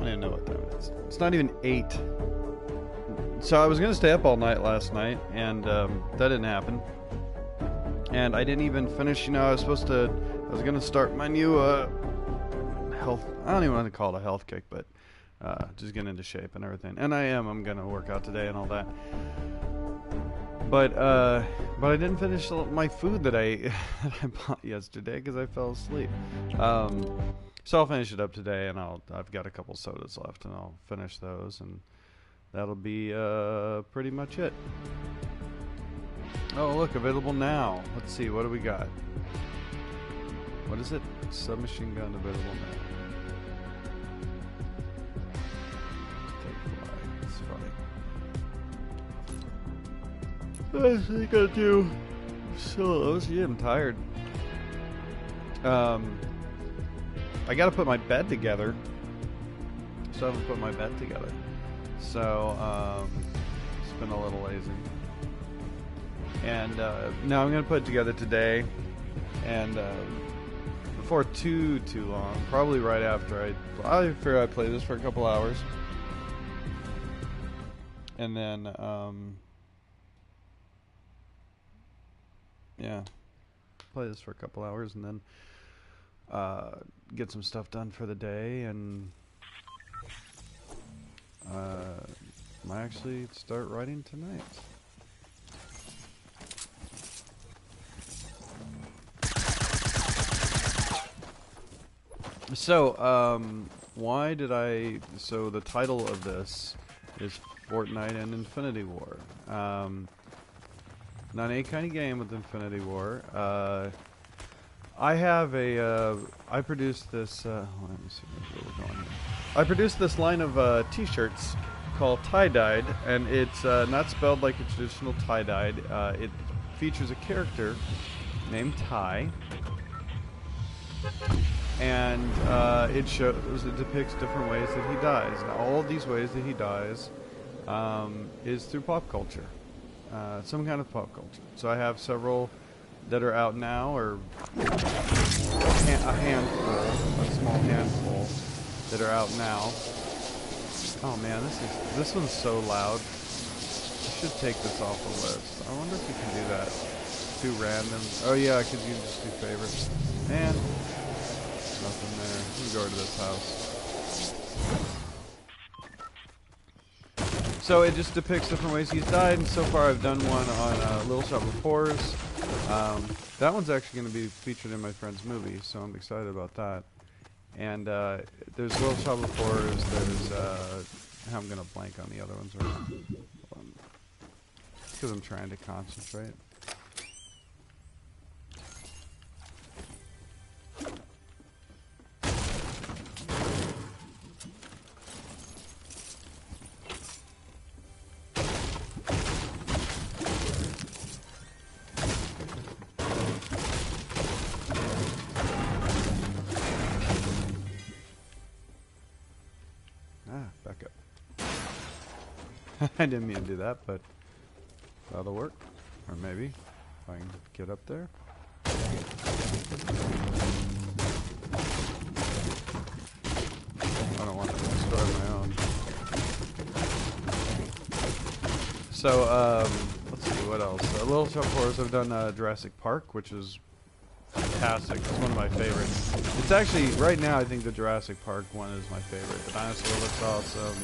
don't even know what time it is. It's not even 8. So I was going to stay up all night last night, and that didn't happen. And I didn't even finish, I was going to start my new health, I don't even want to call it a health kick, but just getting into shape and everything. And I'm going to work out today and all that. But I didn't finish my food that I bought yesterday because I fell asleep. So I'll finish it up today, and I've got a couple sodas left, and I'll finish those, and that'll be pretty much it. Oh, look, available now. Let's see, what do we got? What is it? Submachine gun available now. It's funny. I think I do solos. Yeah, I'm tired. I gotta put my bed together. So I haven't put my bed together. So, it's been a little lazy. And now I'm gonna put it together today, and before too long, probably right after I figure I play this for a couple hours, and then yeah, play this for a couple hours, and then get some stuff done for the day, and might actually start writing tonight. So, so the title of this is Fortnite and Infinity War. Not any kind of game with Infinity War. I produced this, let me see where we're going here. I produced this line of t-shirts called Tie-Dyed, and it's not spelled like a traditional tie-dyed. It features a character named Ty, and it depicts different ways that he dies. And all of these ways that he dies is through pop culture, some kind of pop culture. So I have several that are out now, or a handful, a small handful that are out now. Oh man, this one's so loud. I should take this off the list. I wonder if you can do that. Do random. Oh yeah, because you just do favorites. Man, nothing there. Let me go to this house. So it just depicts different ways he's died, and so far I've done one on Little Shop of Horrors. That one's actually going to be featured in my friend's movie, so I'm excited about that. And there's Little Shop of Horrors, there's, I'm going to blank on the other ones right now. Because I'm trying to concentrate. Back up. I didn't mean to do that, but that'll work. Or maybe, if I can get up there. I don't want to destroy my own. So, let's see, what else? Little Shop of Horrors, I've done Jurassic Park, which is fantastic. It's one of my favorites. It's actually, right now, I think the Jurassic Park one is my favorite. The dinosaur looks awesome.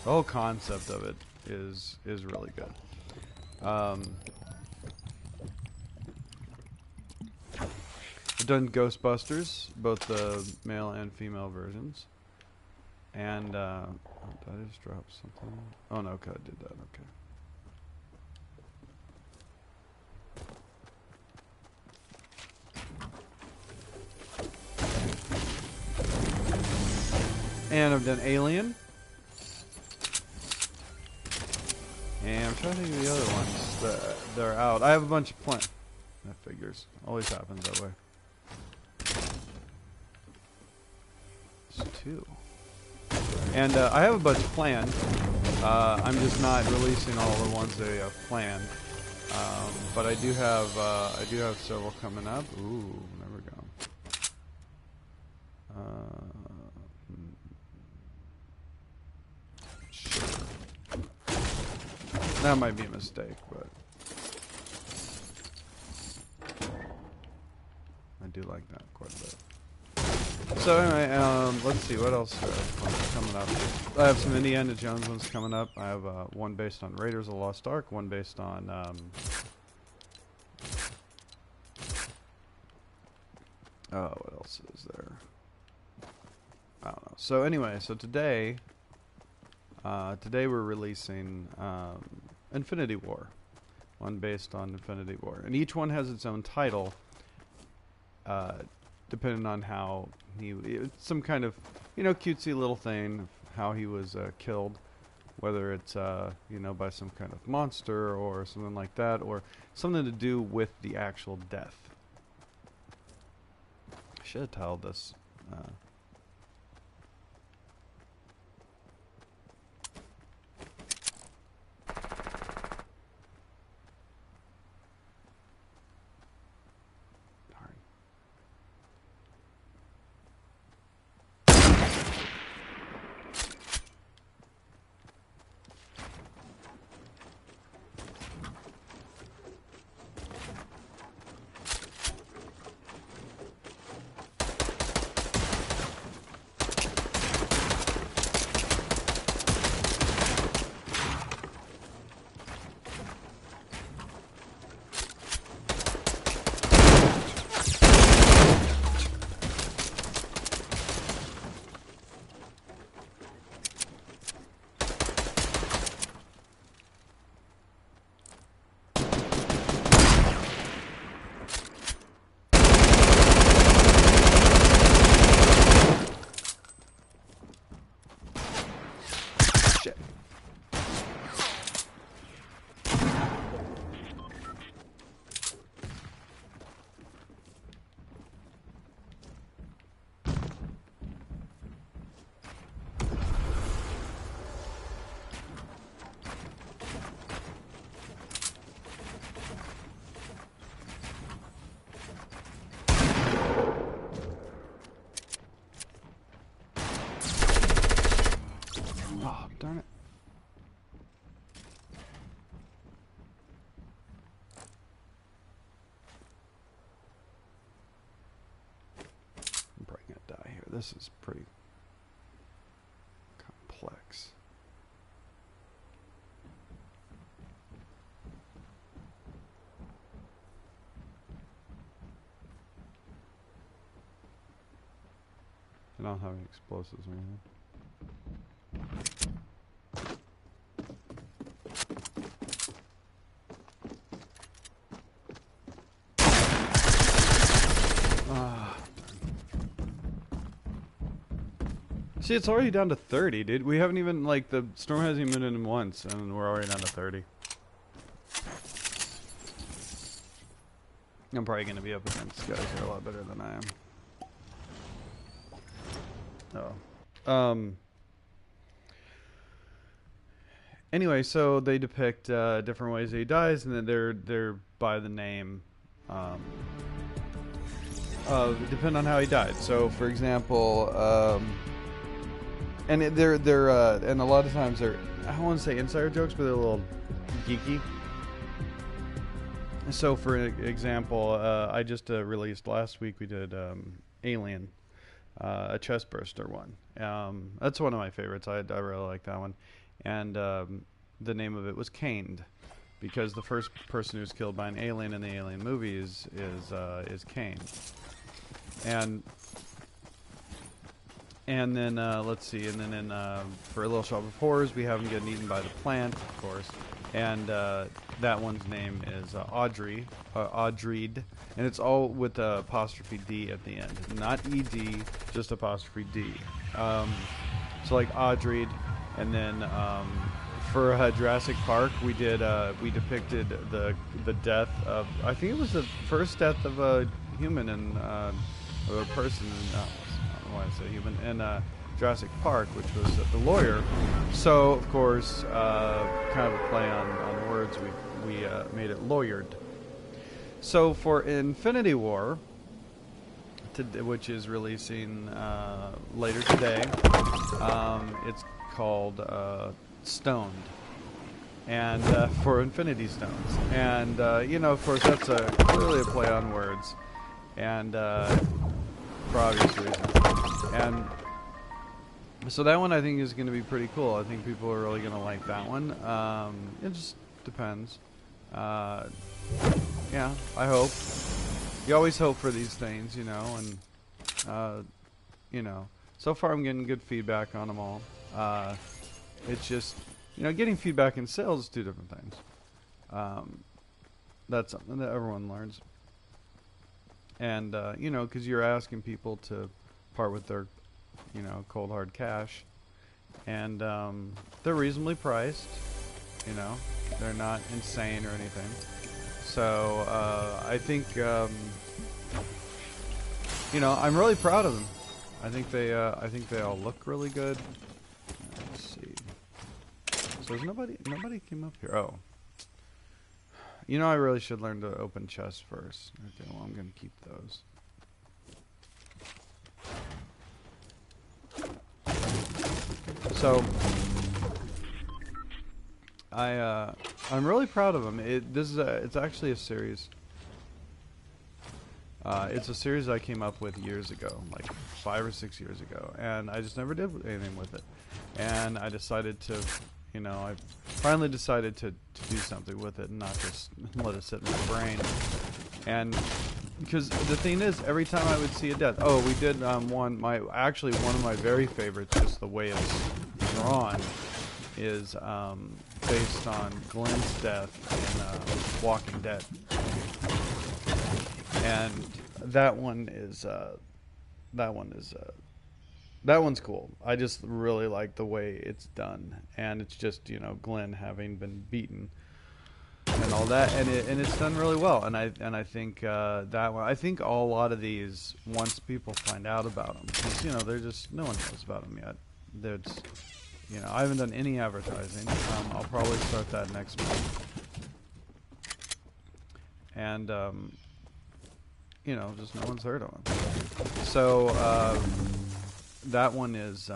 The whole concept of it is really good. I've done Ghostbusters, both the male and female versions. And, did I just drop something? Oh no, okay, I did that, okay. And I've done Alien. And I'm trying to think of the other ones that are out. I have a bunch of planned. That figures. Always happens that way. It's 2. And I have a bunch planned. I'm just not releasing all the ones that I have planned. But I do have several coming up. Ooh, there we go. That might be a mistake, but I do like that quite a bit. So anyway, let's see what else coming up. I have some Indiana Jones ones coming up. I have one based on Raiders of the Lost Ark, one based on what else is there? I don't know. So anyway, so today we're releasing Infinity War, one based on Infinity War, and each one has its own title, depending on how it's some kind of, you know, cutesy little thing of how he was killed, whether it's by some kind of monster or something like that, or something to do with the actual death. I should have titled this. Darn it. I'm probably gonna die here. This is pretty complex. I don't have any explosives or anything. See, it's already down to 30, dude. We haven't even, like, the storm hasn't even been in once, and we're already down to 30. I'm probably going to be up against guys who are a lot better than I am. Oh. Anyway, so they depict different ways that he dies, and then they're by the name, depending on how he died. So, for example, and and a lot of times they're, I don't want to say insider jokes, but they're a little geeky. So, for example, I just released last week, we did Alien, a chest burster one. That's one of my favorites. I really like that one. And the name of it was Caned, because the first person who's killed by an alien in the Alien movie is Kane. And then let's see, and then for a Little Shop of Horrors, we have him getting eaten by the plant, of course, and that one's name is Audrey, Audreed, and it's all with apostrophe D at the end, not ED, just apostrophe D. So like Audreed, and then for Jurassic Park, we depicted the death of, I think it was the first death of a human and of a person. Why I say human, in Jurassic Park, which was the lawyer. So, of course, kind of a play on words, we made it lawyered. So for Infinity War, which is releasing later today, it's called Stoned. and for Infinity Stones. And you know, of course, that's clearly a play on words, and for obvious reasons. And so that one I think is going to be pretty cool. I think people are really going to like that one. It just depends. Yeah, I hope. You always hope for these things, you know, and you know, so far I'm getting good feedback on them all. It's just, you know, getting feedback in sales is two different things. That's something that everyone learns. And, you know, because you're asking people to part with their, you know, cold hard cash. And they're reasonably priced, you know. They're not insane or anything. So I think, you know, I'm really proud of them. I think they all look really good. Let's see. So there's nobody came up here. Oh. You know, I really should learn to open chests first. Okay, well, I'm going to keep those. So I'm really proud of them. It's actually a series. It's a series I came up with years ago, like 5 or 6 years ago, and I just never did anything with it. And I decided to, you know, I finally decided to do something with it and not just let it sit in my brain. And because the thing is, every time I would see a death, oh, we did one of my very favorites, just the way it's drawn, is based on Glenn's death in Walking Dead. And that one's cool. I just really like the way it's done, and it's just, you know, Glenn having been beaten and all that, and it's done really well. And I think that one. I think a lot of these, once people find out about them, because, you know, they're just, no one knows about them yet. There's, you know, I haven't done any advertising. I'll probably start that next month, and you know, just no one's heard of them. So that one is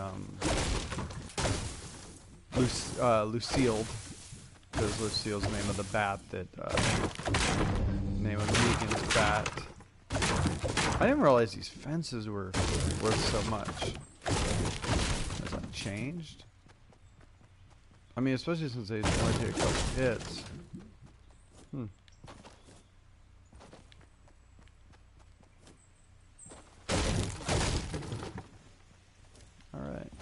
Lucille, because Lucille's the name of the bat that name of Negan's bat. I didn't realize these fences were worth so much. Has that changed? I mean, especially since they only take a couple hits. Alright.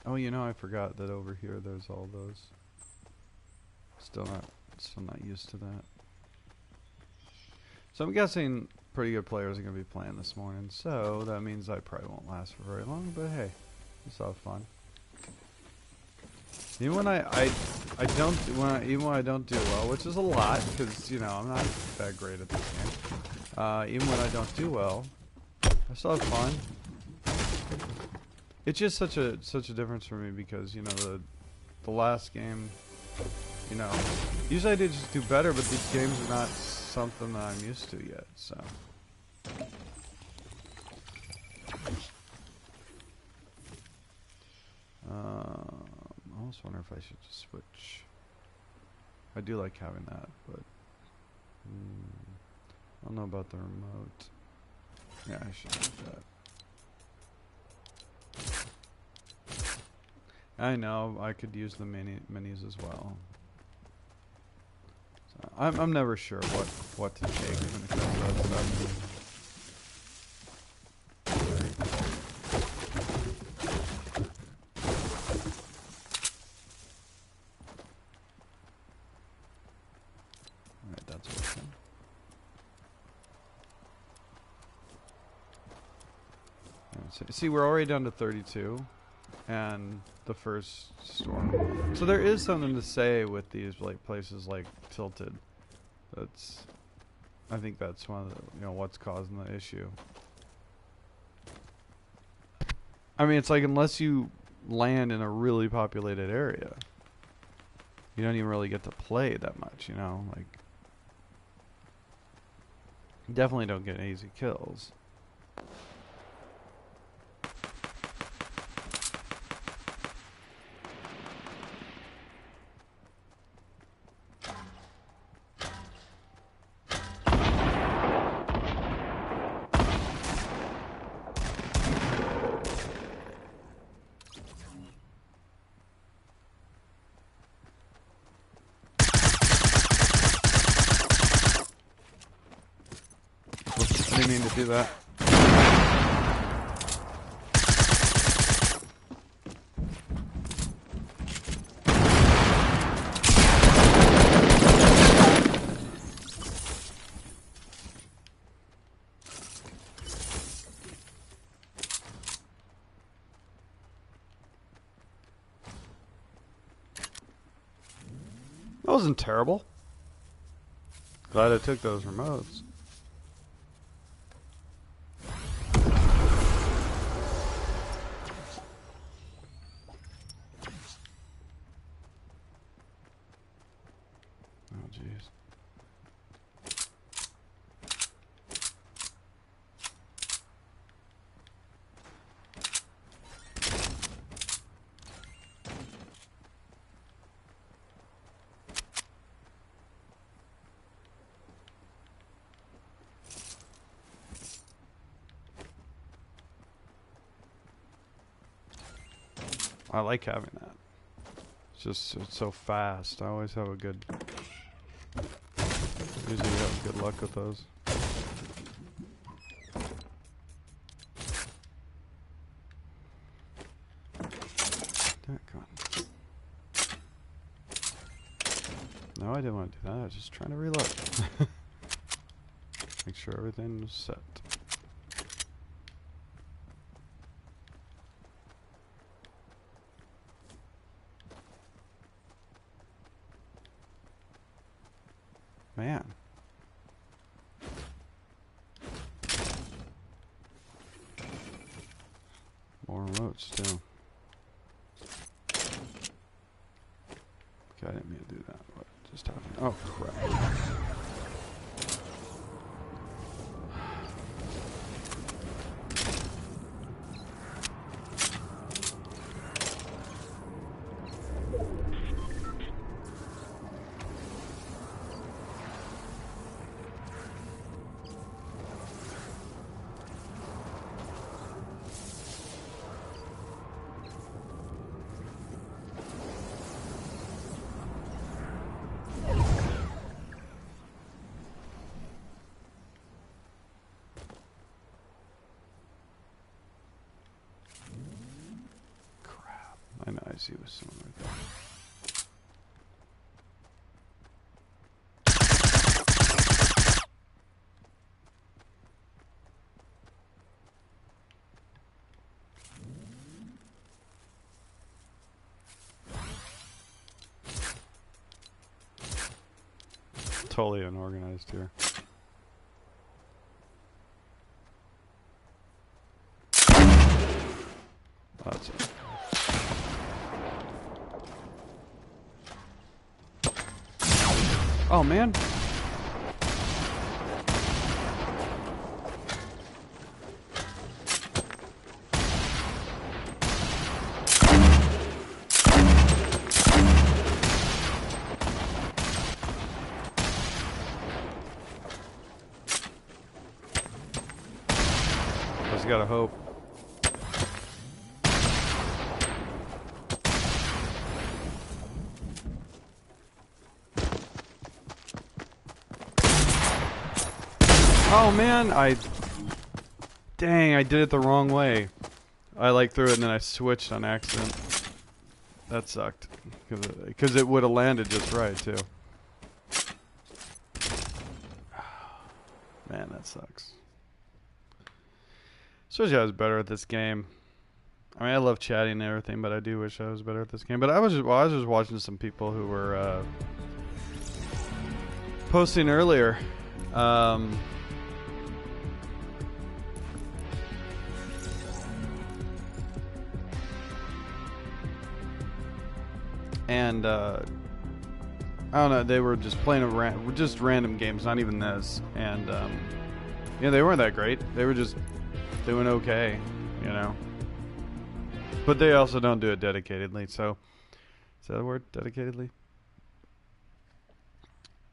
Oh, you know, I forgot that over here there's all those. Still not used to that. So I'm guessing pretty good players are going to be playing this morning, so that means I probably won't last for very long, but hey, it's all fun. Even when even when I don't do well, which is a lot, because, you know, I'm not that great at this game. Even when I don't do well, I still have fun. It's just such a difference for me, because, you know, the last game, you know, usually I did just do better, but these games are not something that I'm used to yet, so. I almost wonder if I should just switch. I do like having that, but I don't know about the remote. Yeah, I should do that. I know, I could use the minis as well. So I'm never sure what to take when it comes to that stuff. See, we're already down to 32, and the first storm. So there is something to say with these places like Tilted. I think that's one of the, you know, what's causing the issue. I mean, it's like, unless you land in a really populated area, you don't even really get to play that much, you know, like, you definitely don't get easy kills. didn't mean to do that. That wasn't terrible. Glad I took those remotes. Oh, jeez. I like having that. It's so fast. I always have a good. Usually have good luck with those. No, I didn't want to do that. I was just trying to reload. Make sure everything was set. Man. More remotes too. Okay, I didn't mean to do that. What just happened? Oh crap. I know, I see what's someone right there. Totally unorganized here. That's it. Oh man. Just gotta hope. Oh man, dang, I did it the wrong way. I like threw it and then I switched on accident. That sucked. Because it would have landed just right too. Man, that sucks. Especially I was better at this game. I mean, I love chatting and everything, but I do wish I was better at this game. But I was just watching some people who were posting earlier. And I don't know, they were just playing just random games, not even this. And yeah, they weren't that great. They were just doing okay, you know. But they also don't do it dedicatedly. So is that a word, dedicatedly?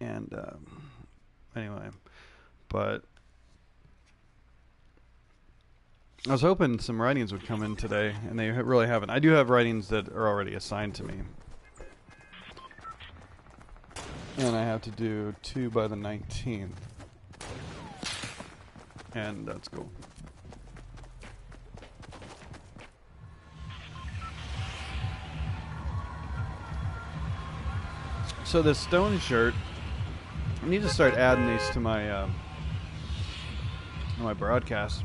And anyway, but I was hoping some writings would come in today, and they really haven't. I do have writings that are already assigned to me. And I have to do 2 by the 19th. and that's cool. So this stone shirt, I need to start adding these to my broadcast.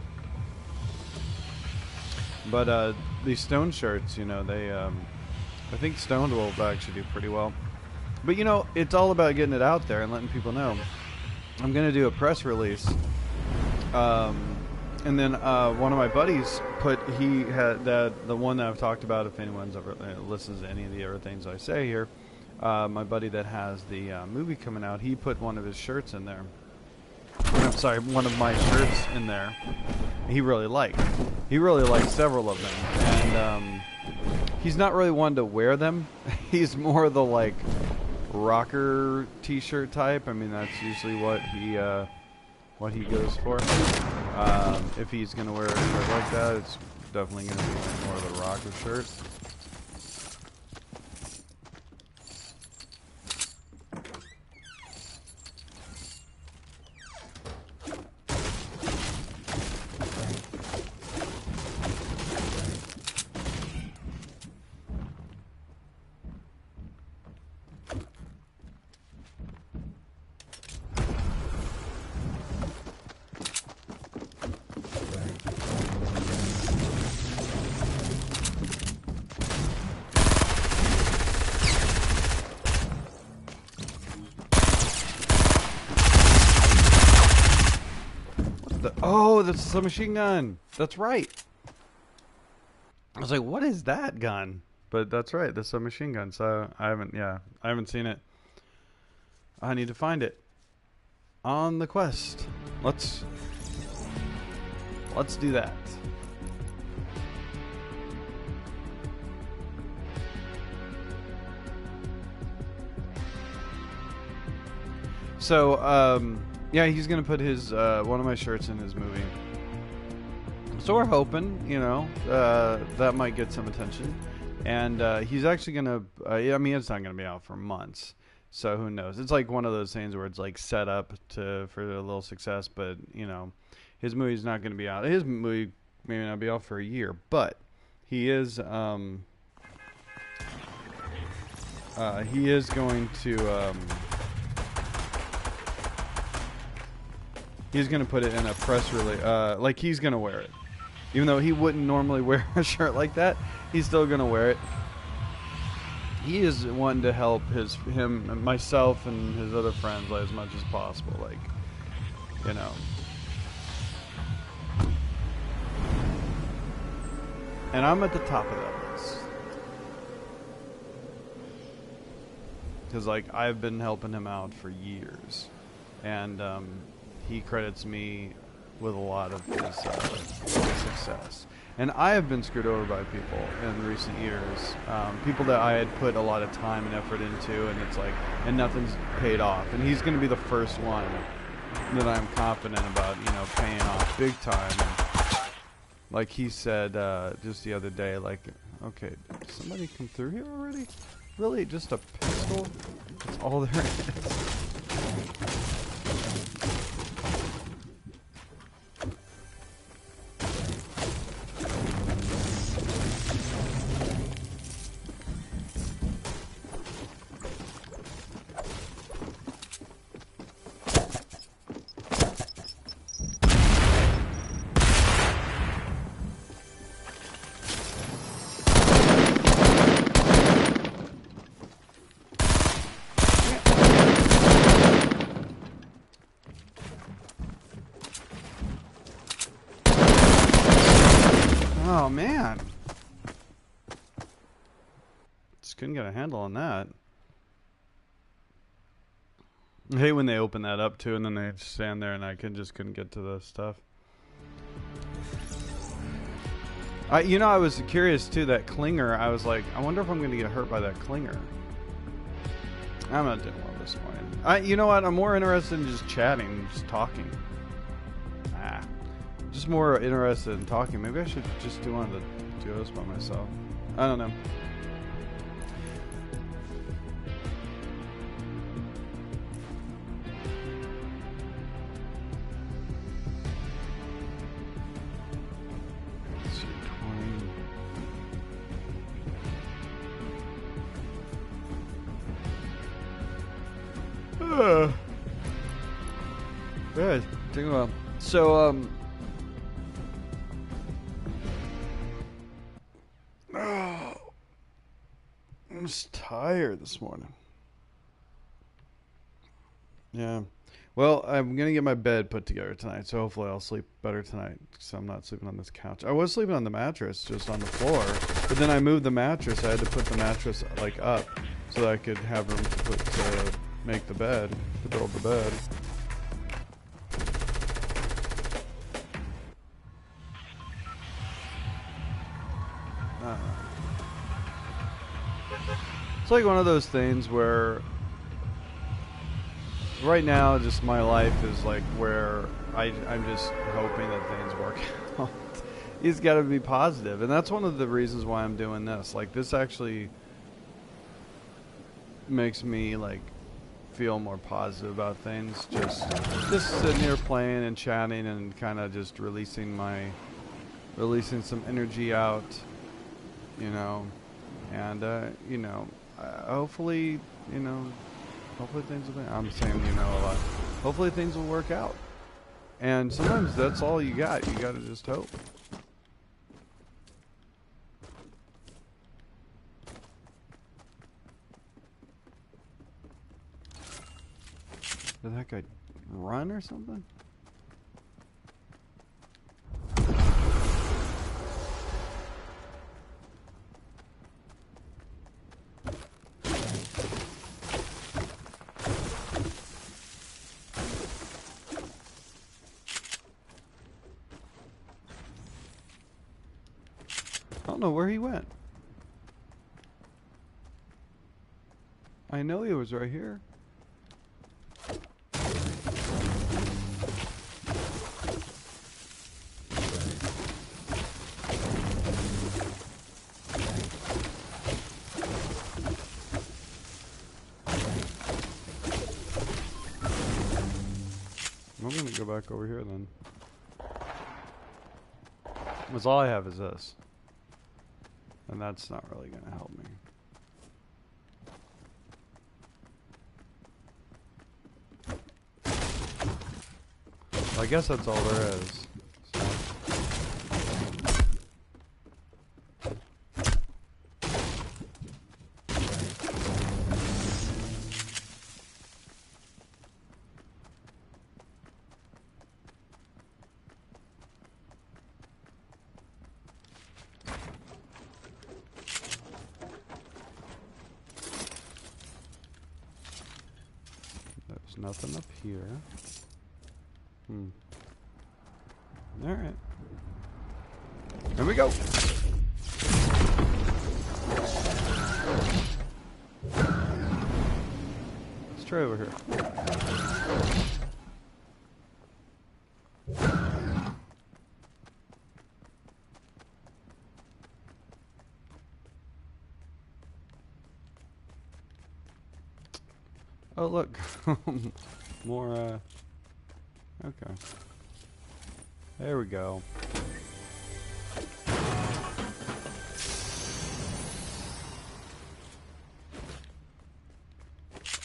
But these stone shirts, you know, they I think stoned will actually do pretty well. But you know, it's all about getting it out there and letting people know. I'm gonna do a press release, and then one of my buddies he had the one that I've talked about. If anyone's ever listens to any of the other things I say here, my buddy that has the movie coming out, he put one of his shirts in there. I'm sorry, one of my shirts in there. He really liked several of them, and he's not really one to wear them. He's more the like rocker t-shirt type. I mean, that's usually what he goes for. If he's gonna wear a shirt like that, it's definitely gonna be more of a rocker shirt. Oh, that's a submachine gun. That's right. I was like, what is that gun? But that's right, the submachine gun. So I haven't seen it. I need to find it. On the quest. Let's do that. So, yeah, he's gonna put his one of my shirts in his movie. So we're hoping, you know, that might get some attention. And he's actually gonna. I mean, it's not gonna be out for months, so who knows? It's like one of those things where it's like set up for a little success, but you know, his movie's not gonna be out. His movie may not be out for a year, but he is. He is going to. He's going to put it in a press release. Like, he's going to wear it. Even though he wouldn't normally wear a shirt like that, he's still going to wear it. He is wanting to help him, myself, and his other friends like, as much as possible. Like, you know. And I'm at the top of that list. Because, like, I've been helping him out for years. And, he credits me with a lot of his success. And I have been screwed over by people in recent years. People that I had put a lot of time and effort into, and it's like, and nothing's paid off. And he's going to be the first one that I'm confident about, you know, paying off big time. And like he said just the other day, like, okay, did somebody come through here already? Really? Just a pistol? That's all there is. Oh man, just couldn't get a handle on that. I hate when they open that up too, and then they stand there, and I couldn't get to the stuff. You know, I was curious too. That clinger, I was like, I wonder if I'm going to get hurt by that clinger. I'm not doing well this point. You know what? I'm more interested in just chatting, just talking. Just more interested in talking. Maybe I should just do one of the duos by myself. I don't know. Yeah, taking a while. So, I'm just tired this morning. Yeah. Well, I'm gonna get my bed put together tonight, so hopefully I'll sleep better tonight. So I'm not sleeping on this couch. I was sleeping on the mattress, just on the floor, but then I moved the mattress. I had to put the mattress like up, so that I could have room to make the bed, to build the bed. It's like one of those things where right now, just my life is like where I'm just hoping that things work out. He's got to be positive, and that's one of the reasons why I'm doing this. Like, this actually makes me like feel more positive about things. Just sitting here playing and chatting and kind of just releasing some energy out, you know, and you know, hopefully, you know. Hopefully things will be, I'm saying, you know, a lot. Hopefully things will work out. And sometimes that's all you got. You got to just hope. Did that guy run or something? I don't know where he went. I know he was right here. I'm gonna go back over here then. Because all I have is this. And that's not really going to help me. Well, I guess that's all there is. There's nothing up here. Alright. Here we go. Let's try over here. Oh, look. More, okay. There we go.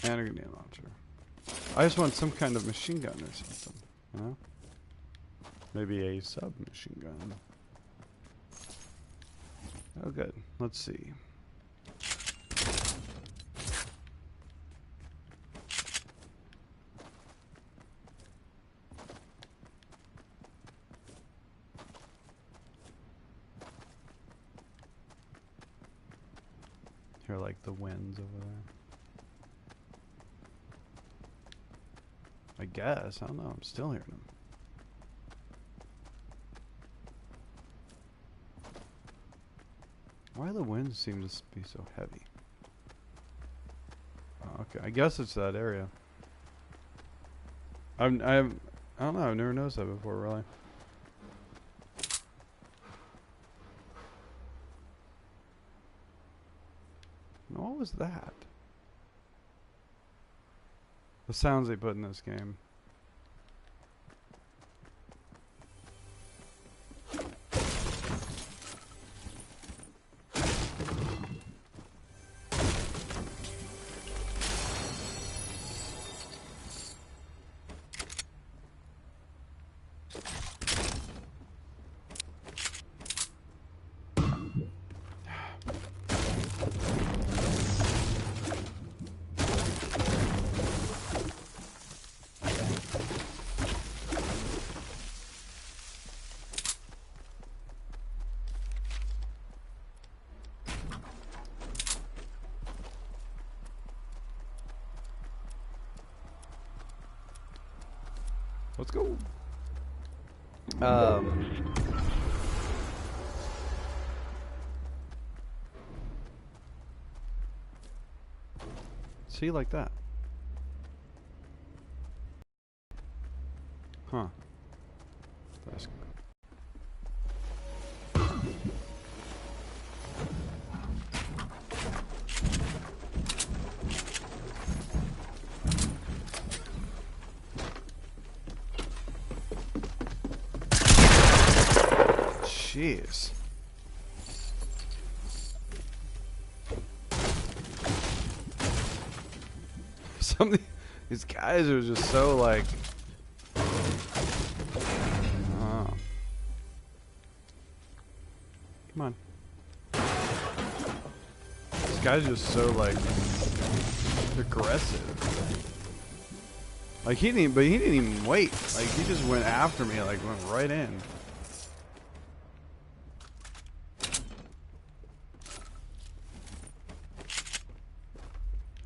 And a grenade launcher. I just want some kind of machine gun or something, you know? Maybe a submachine gun. Oh, good. Let's see. Hear like the winds over there. I guess. I don't know. I'm still hearing them. Why do the winds seem to be so heavy? Oh, okay. I guess it's that area. I don't know. I've never noticed that before, really. What was that? The sounds they put in this game. Let's go. See, like that. Huh. That's jeez. Some of these guys are just so like. Oh. Come on. This guy's just so like aggressive. Like he didn't even wait. Like he just went after me. Like went right in.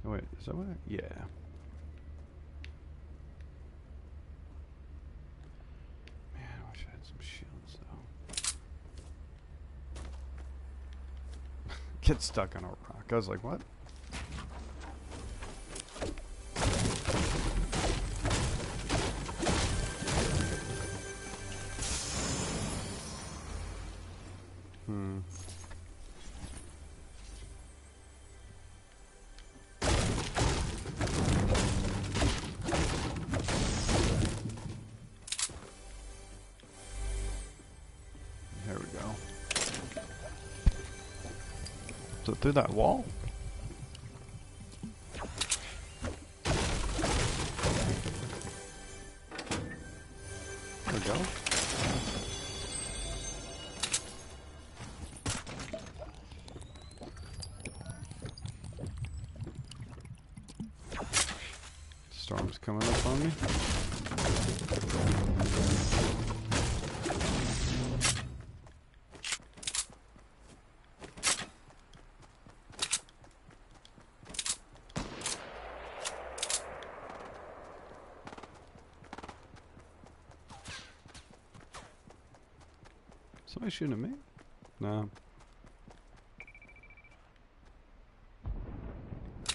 Oh, wait, is that what yeah. Man, I wish I had some shields though. Get stuck on a rock. I was like, what? There we go. So through that wall? There we go. Storm's coming up on me. Somebody shooting at me? No.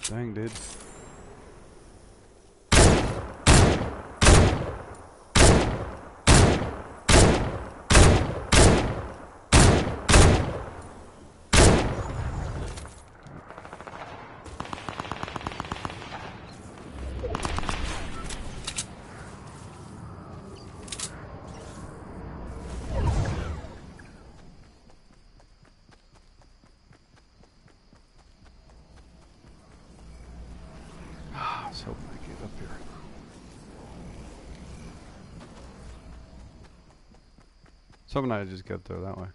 Dang, dude. I was hoping I get up here. I was hoping I just get there that way.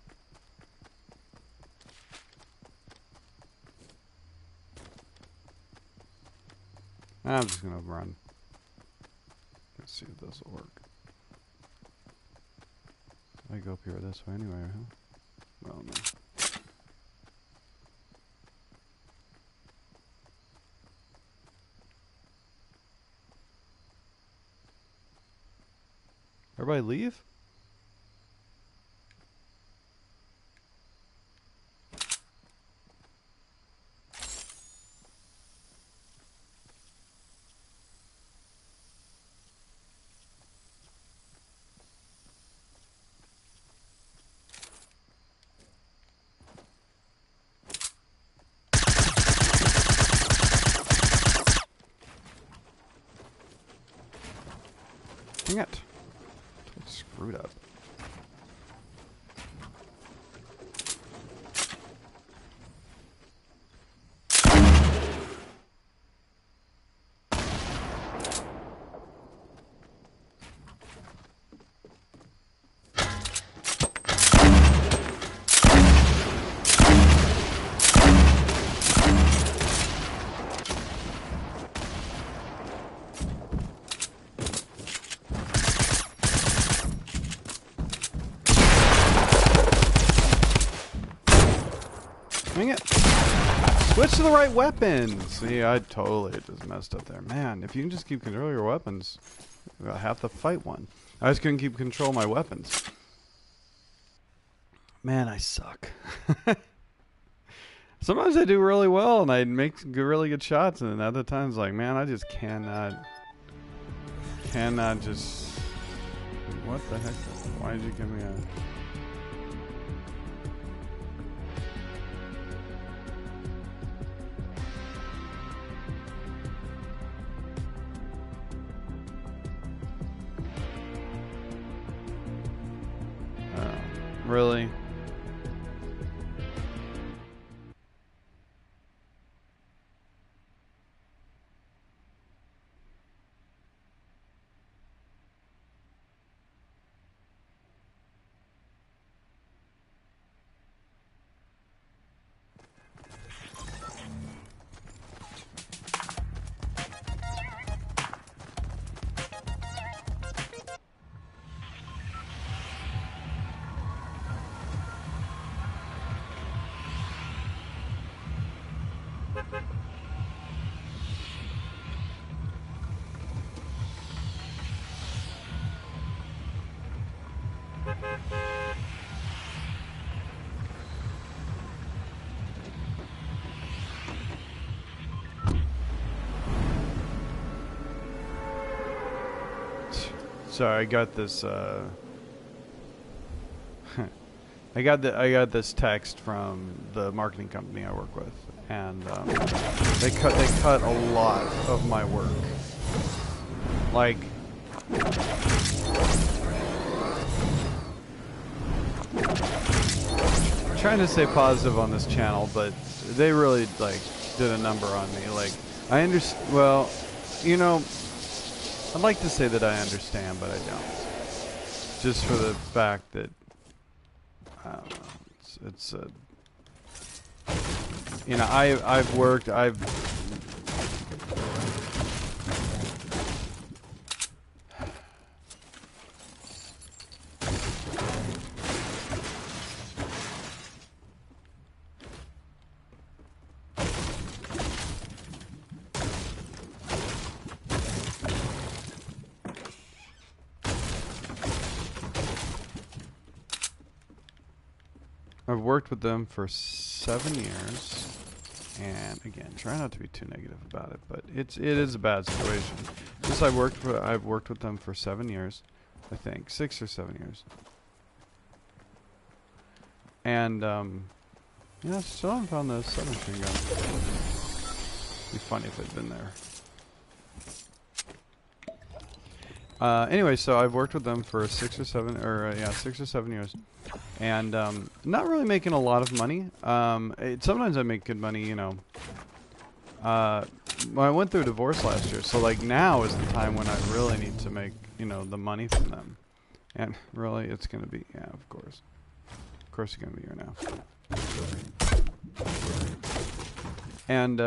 I'm just gonna run. Let's see if this will work. I go up here this way anyway, huh? Well, no. Everybody leave? Dang it. It's screwed up. Dang it. Switch to the right weapons. See, I totally just messed up there. Man, if you can just keep control of your weapons, got half the fight won. I just couldn't keep control of my weapons. Man, I suck. Sometimes I do really well and I make really good shots, and then other times, like, man, I just cannot just. What the heck? Why did you give me a? Really? Sorry, I got this. I got this text from the marketing company I work with, and they cut a lot of my work. Like, trying to stay positive on this channel, but they really like did a number on me. Like, I understand. Well, you know, I'd like to say that I understand, but I don't. Just for the fact that, I don't know, it's you know, I've worked, I've worked with them for 7 years, and again, try not to be too negative about it, but it is a bad situation. Just I've worked with them for 7 years, I think 6 or 7 years, and yeah, still haven't found the submachine gun. It'd be funny if it'd been there. Anyway, so I've worked with them for 6 or 7 years, and not really making a lot of money. Sometimes I make good money, you know. I went through a divorce last year, so like now is the time when I really need to make, you know, the money from them. And really, it's gonna be, yeah, of course it's gonna be here now. And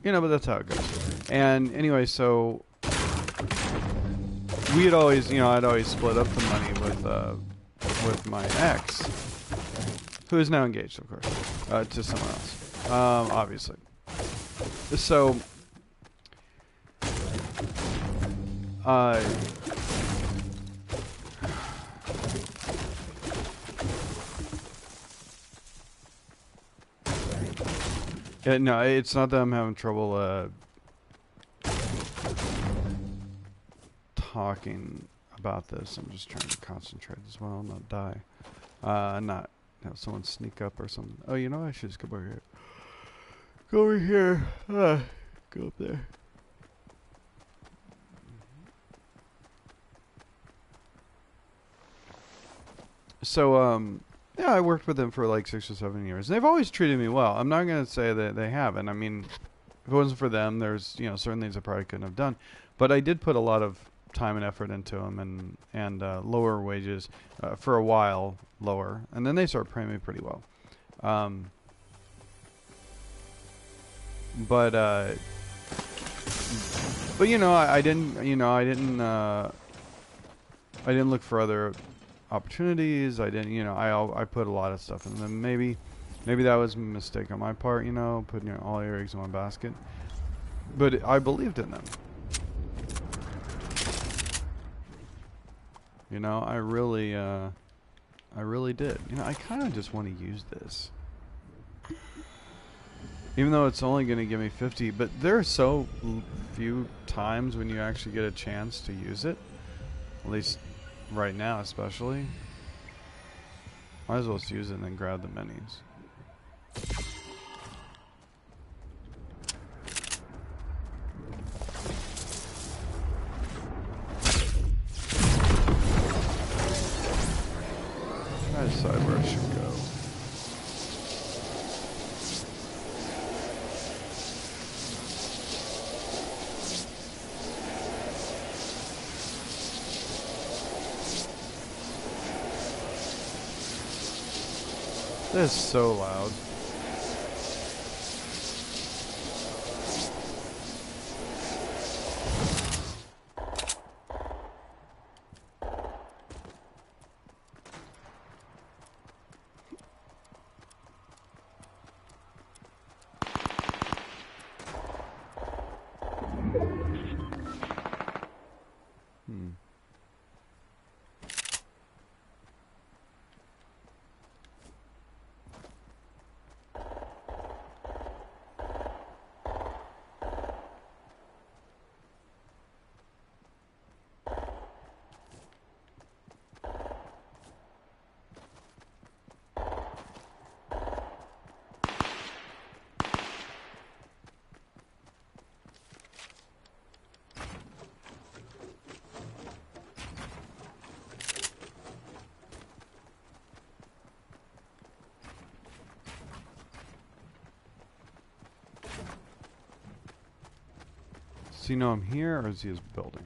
you know, but that's how it goes. And anyway, so we had always, you know, I'd always split up the money with my ex, who is now engaged, of course, to someone else, obviously. So, yeah, no, it's not that I'm having trouble talking about this. I'm just trying to concentrate as well, not die. Not have someone sneak up or something. Oh, you know, I should just go over here. Go over here. Go up there. So, yeah, I worked with them for like 6 or 7 years. They've always treated me well. I'm not going to say that they haven't. I mean, if it wasn't for them, there's, you know, certain things I probably couldn't have done. But I did put a lot of time and effort into them, and lower wages for a while, lower, and then they started paying me pretty well. But you know, I didn't look for other opportunities. I didn't, you know, I put a lot of stuff in them. Maybe that was a mistake on my part, you know, putting all your eggs in one basket. But I believed in them. You know, I really did. You know, I kind of just want to use this. Even though it's only going to give me 50, but there are so few times when you actually get a chance to use it. At least right now, especially. Might as well just use it and then grab the minis. I decide where I should go. This is so loud. Does he know I'm here, or is he just building?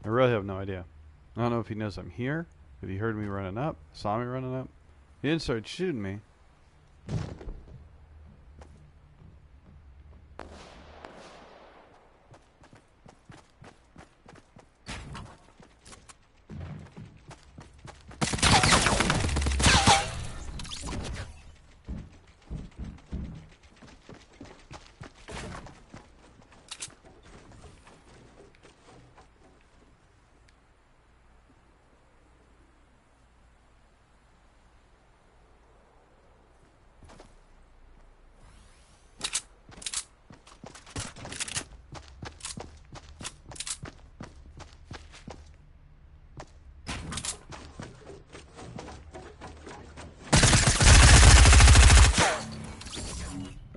I really have no idea. I don't know if he knows I'm here, if he heard me running up, saw me running up. He didn't start shooting me.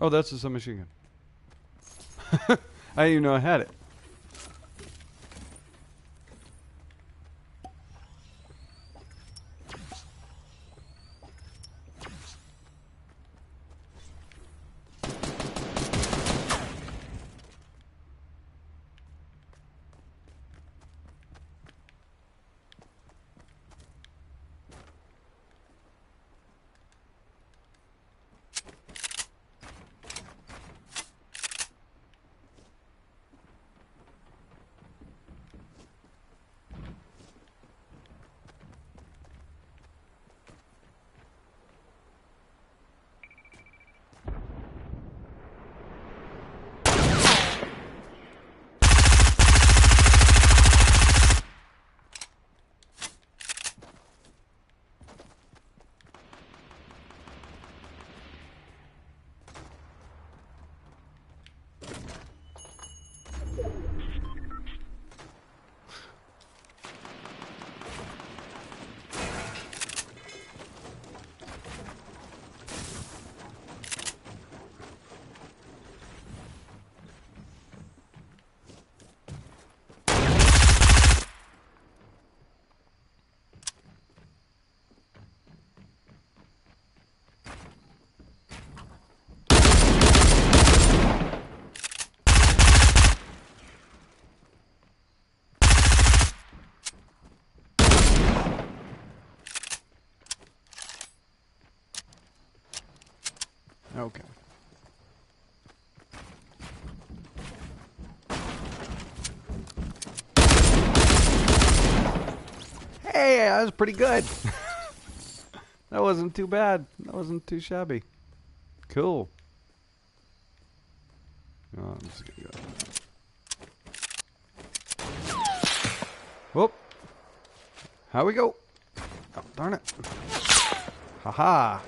Oh, that's a submachine gun. I didn't even know I had it. Okay. Hey, that was pretty good. That wasn't too bad. That wasn't too shabby. Cool. Oh, I'm just gonna go. Whoop. How we go? Oh, darn it. Haha.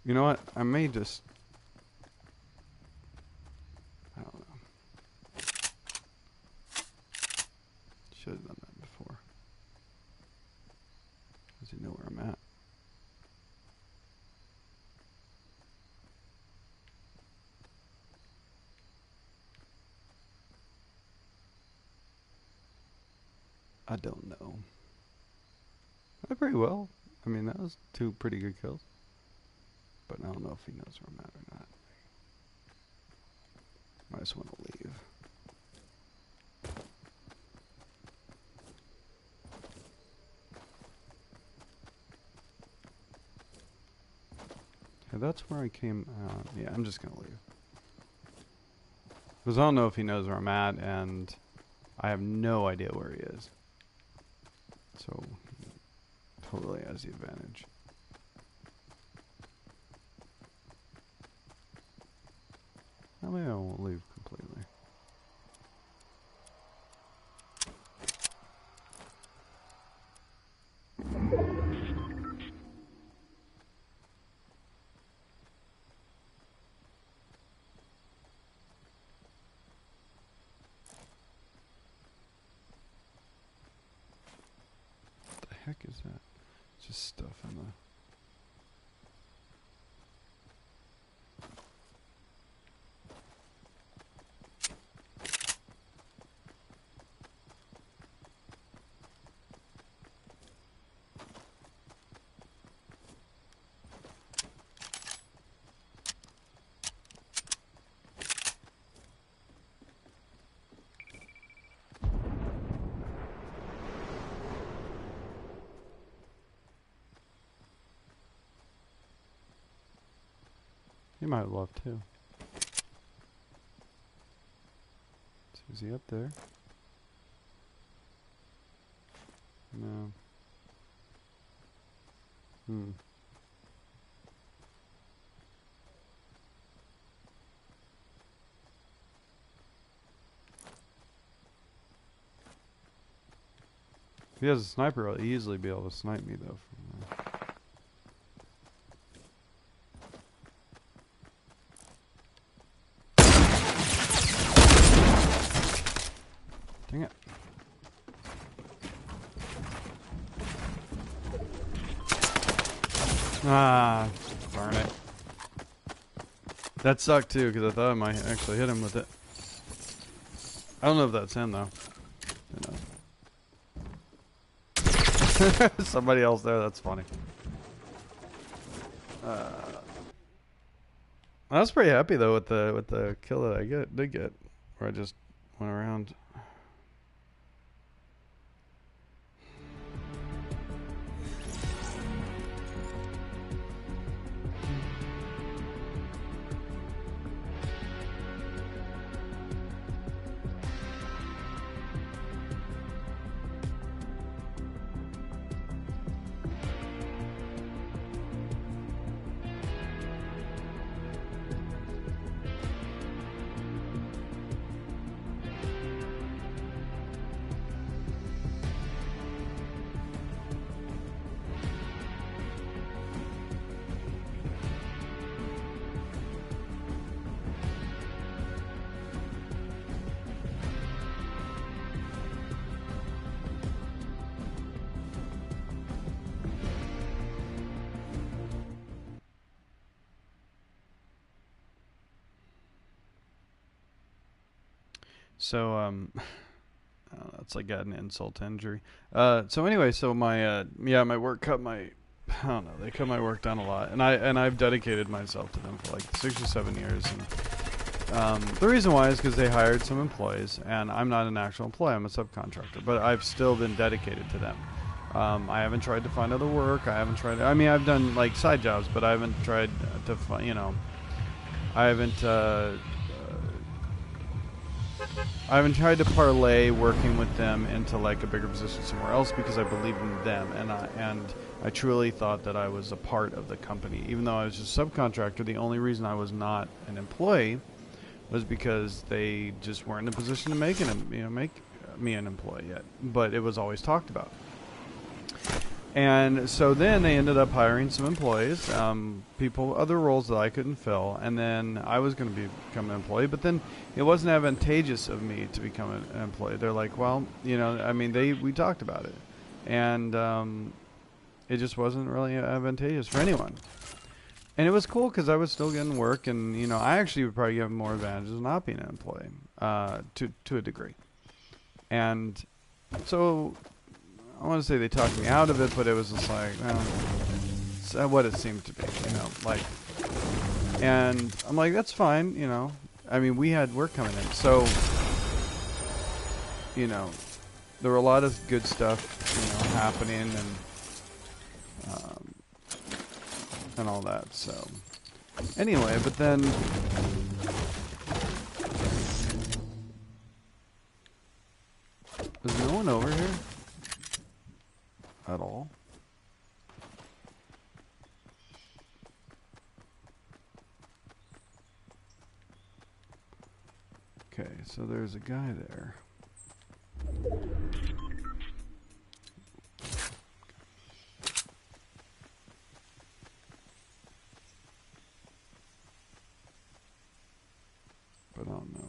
You know what? I may just... I don't know. Should have done that before. Does he know where I'm at? I don't know. Pretty well. I mean, that was 2 pretty good kills. But I don't know if he knows where I'm at or not. I just want to leave. Okay, that's where I came out. Yeah, I'm just going to leave. Because I don't know if he knows where I'm at, and I have no idea where he is. So, he totally has the advantage. Maybe I won't leave completely. What the heck is that? It's just stuff in the... He might have left too. So is he up there? No. If he has a sniper, he'll easily be able to snipe me though from there. Dang it. Ah, darn it. That sucked too, because I thought I might actually hit him with it. I don't know if that's him though. Who knows? Somebody else there, that's funny. I was pretty happy though with the kill that I did get. Where I just went around. So, it's like got an insult to injury. So anyway, so my my work cut my, I don't know, they cut my work down a lot, and I've dedicated myself to them for like 6 or 7 years, and the reason why is because they hired some employees, and I'm not an actual employee, I'm a subcontractor, but I've still been dedicated to them, I haven't tried to find other work. I haven't tried. I mean, I've done like side jobs, but I haven't tried to find. I haven't. I haven't tried to parlay working with them into like a bigger position somewhere else because I believe in them, and I truly thought that I was a part of the company, even though I was just a subcontractor. The only reason I was not an employee was because they just weren't in a position to make me an employee yet. But it was always talked about. And so then they ended up hiring some employees, other roles that I couldn't fill, and then I was going to become an employee, but then it wasn't advantageous of me to become an employee. They're like, well, we talked about it, and it just wasn't really advantageous for anyone. And it was cool because I was still getting work, and I actually would probably get more advantages of not being an employee, to a degree. And so I want to say they talked me out of it, but it was just like, it's what it seemed to be, and I'm like, that's fine, I mean, we had work coming in, so, there were a lot of good stuff, happening, and all that, so, anyway, but then, is no one over here? At all. Okay, so there's a guy there. But I don't know.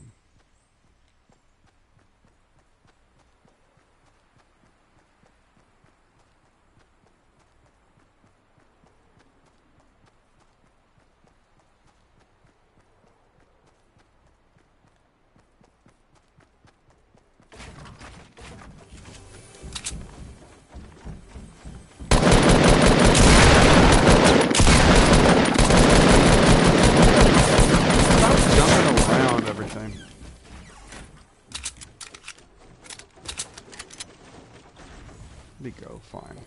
Let me go, fine.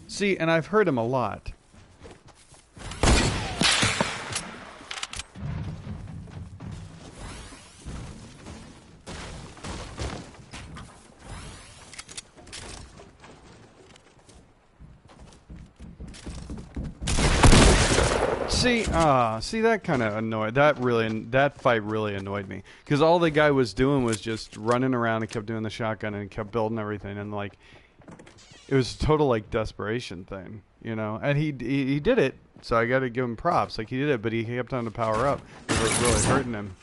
See, and I've heard him a lot. See, that kind of annoyed. That fight really annoyed me because all the guy was doing was just running around and kept doing the shotgun and kept building everything, and like it was a total like desperation thing, And he did it, so I got to give him props. Like he did it, but he kept on to power up. It was really hurting him.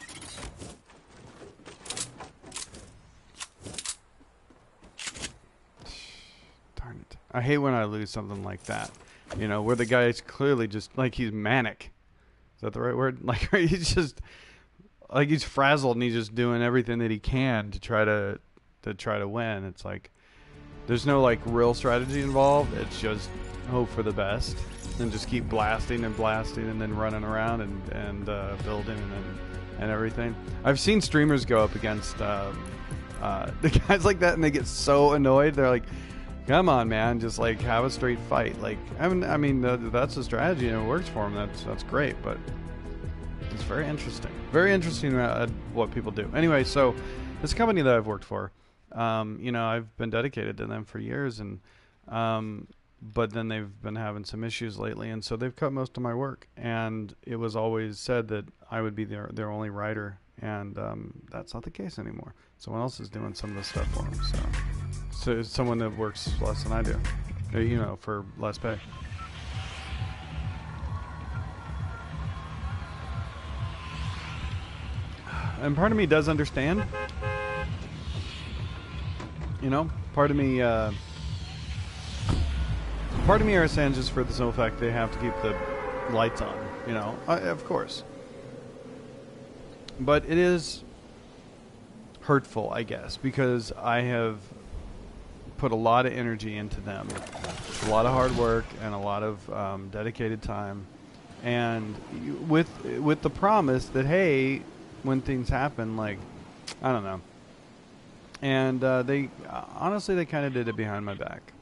Darn it! I hate when I lose something like that. Where the guy is clearly just like he's manic. Is that the right word? Like he's just like he's frazzled and he's just doing everything that he can to try to win. It's like there's no like real strategy involved. It's just hope for the best and just keep blasting and blasting and then running around and building and everything. I've seen streamers go up against the guys like that and they get so annoyed. They're like, come on, man, just like have a straight fight. Like, I mean, that's a strategy and it works for them. That's great, but it's very interesting. Very interesting what people do. Anyway, so this company that I've worked for, I've been dedicated to them for years, and but then they've been having some issues lately, and so they've cut most of my work. And it was always said that I would be their only writer, and that's not the case anymore. Someone else is doing some of the stuff for them. So it's someone that works less than I do, for less pay. And part of me does understand. Part of me understands just for the simple fact they have to keep the lights on. Of course. But it is hurtful, I guess, because I have put a lot of energy into them, a lot of hard work and a lot of dedicated time, and with the promise that, hey, when things happen, like, I don't know. And they honestly, they kind of did it behind my back.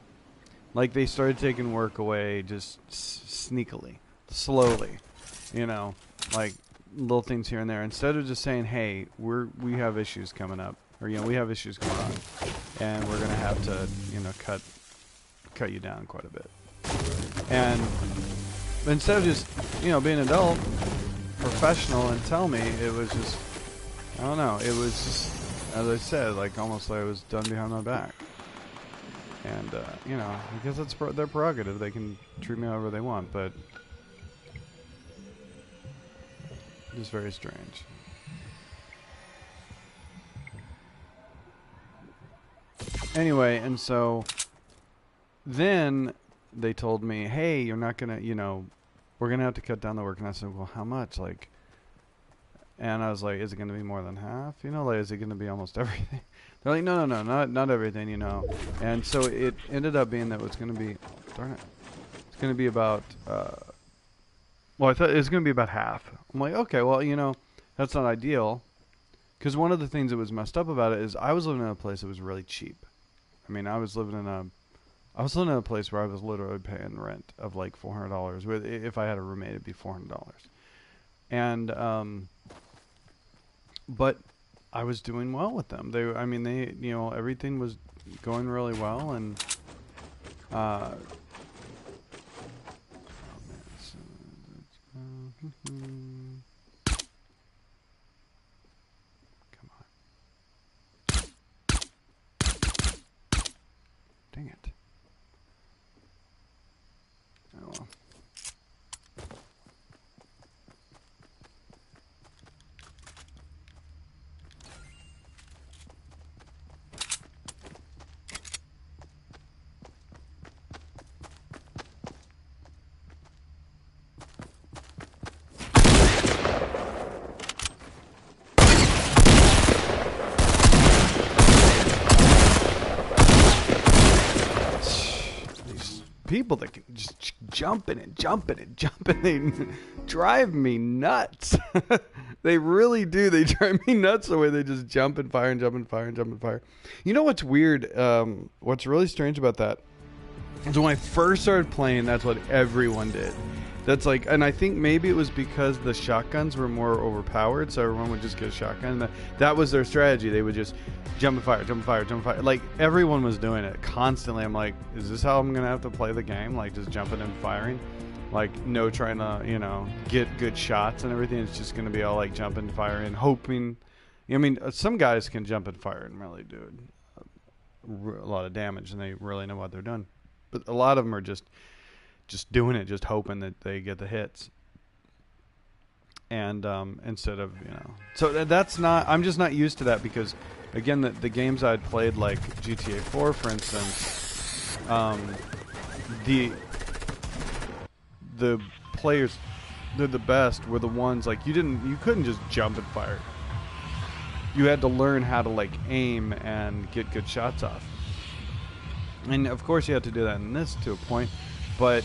Like, they started taking work away just sneakily, slowly, like little things here and there. Instead of just saying, hey, we have issues coming up, or we have issues going on, and we're gonna have to cut you down quite a bit. And instead of just being an adult, professional, and tell me, it was just, I don't know, it was just, as I said, like almost like it was done behind my back. And because it's their prerogative, they can treat me however they want, but just very strange. Anyway, and so then they told me, hey, you're not gonna, we're gonna have to cut down the work. And I said, well, how much? Like, and I was like, is it gonna be more than half? Like, is it gonna be almost everything? They're like, no, not everything, And so it ended up being that it was gonna be, darn it, it's gonna be about, well, I thought it was gonna be about half. I'm like, okay, well, that's not ideal, because one of the things that was messed up about it is I was living in a place that was really cheap. I mean, I was living in a place where I was literally paying rent of like $400. If I had a roommate, it'd be $400. And but I was doing well with them. They everything was going really well, and oh man, come on, dang it. Oh well. People that can just jump in, they drive me nuts. They really do. They drive me nuts the way they just jump and fire and jump and fire and jump and fire. You know what's weird? What's really strange about that is when I first started playing, that's what everyone did. That's like, and I think maybe it was because the shotguns were more overpowered, so everyone would just get a shotgun. That was their strategy. They would just jump and fire, jump and fire, jump and fire. Like, everyone was doing it constantly. I'm like, is this how I'm going to have to play the game? Like, just jumping and firing? Like, no trying to, get good shots and everything. It's just going to be all like jumping and firing, hoping. I mean, some guys can jump and fire and really do a lot of damage, and they really know what they're doing. But a lot of them are just doing it, just hoping that they get the hits. And instead of, so that's not, I'm just not used to that, because again, the games I'd played, like GTA 4 for instance, the players, they're the best, were the ones, like, you couldn't just jump and fire. You had to learn how to like aim and get good shots off. And of course you have to do that in this to a point. But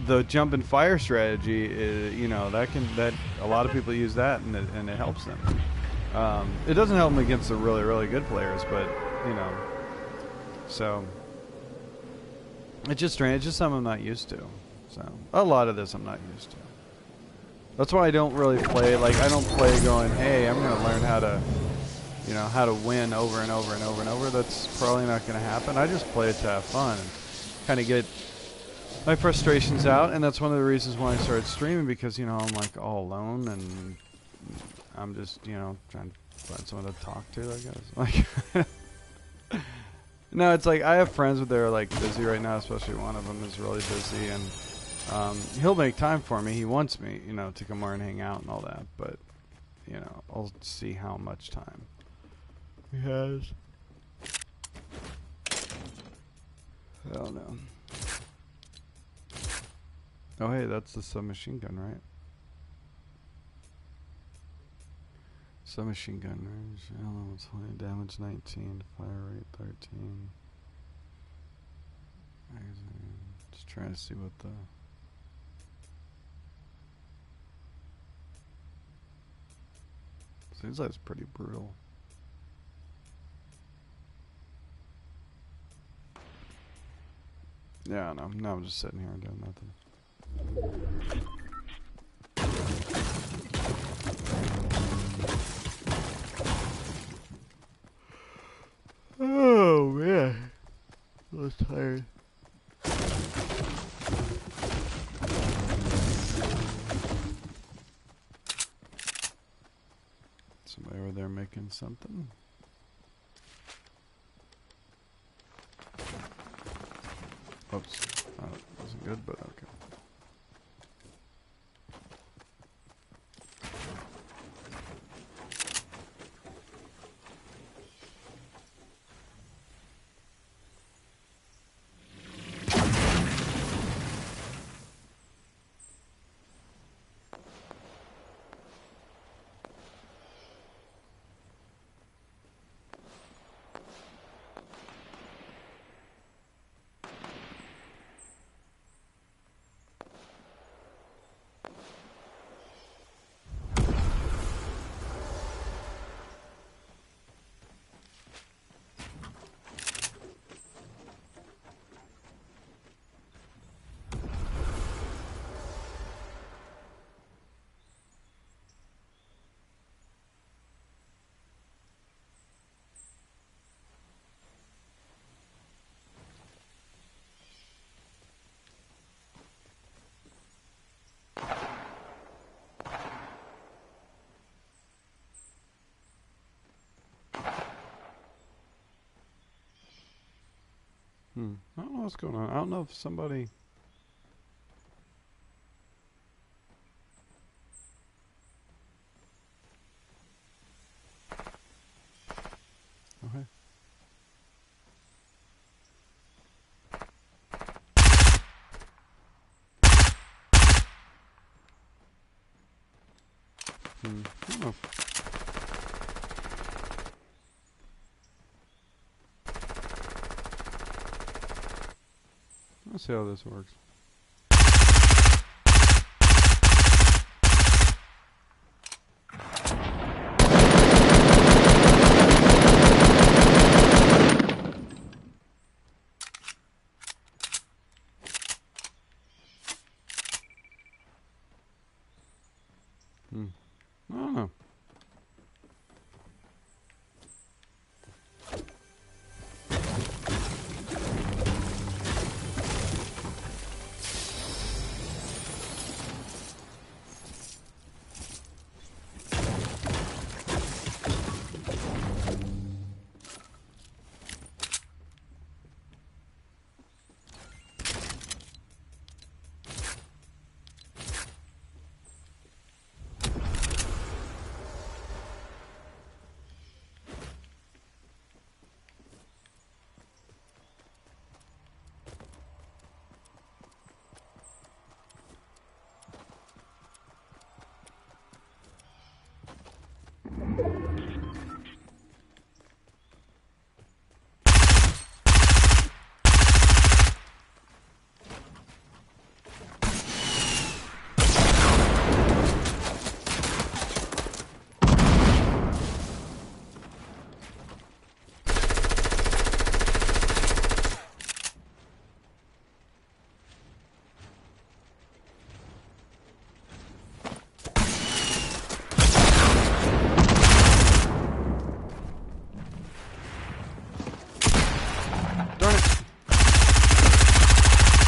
the jump and fire strategy is, that a lot of people use that, and it helps them. It doesn't help them against the really, really good players, but so it's just strange. It's just something I'm not used to. So a lot of this I'm not used to. That's why I don't really play. Like, I don't play going, hey, I'm gonna learn how to, how to win over and over and over and over. That's probably not gonna happen. I just play it to have fun and kind of get my frustrations out, and that's one of the reasons why I started streaming, because I'm like all alone, and I'm just trying to find someone to talk to, I guess. Like, no, it's like I have friends that are like busy right now, especially one of them is really busy, and he'll make time for me. He wants me, to come over and hang out and all that, but I'll see how much time he has. I don't know. Oh, hey, that's the submachine gun, right? Submachine gun range, elements 20, damage 19, fire rate 13. Magazine. Just trying to see what the... Seems like it's pretty brutal. Yeah, no, I'm just sitting here doing nothing. Oh man, I was tired. Somebody over there making something. Oops, that wasn't good, but okay. I don't know what's going on. I don't know if somebody... Okay. I don't know if... Let's see how this works. I don't know.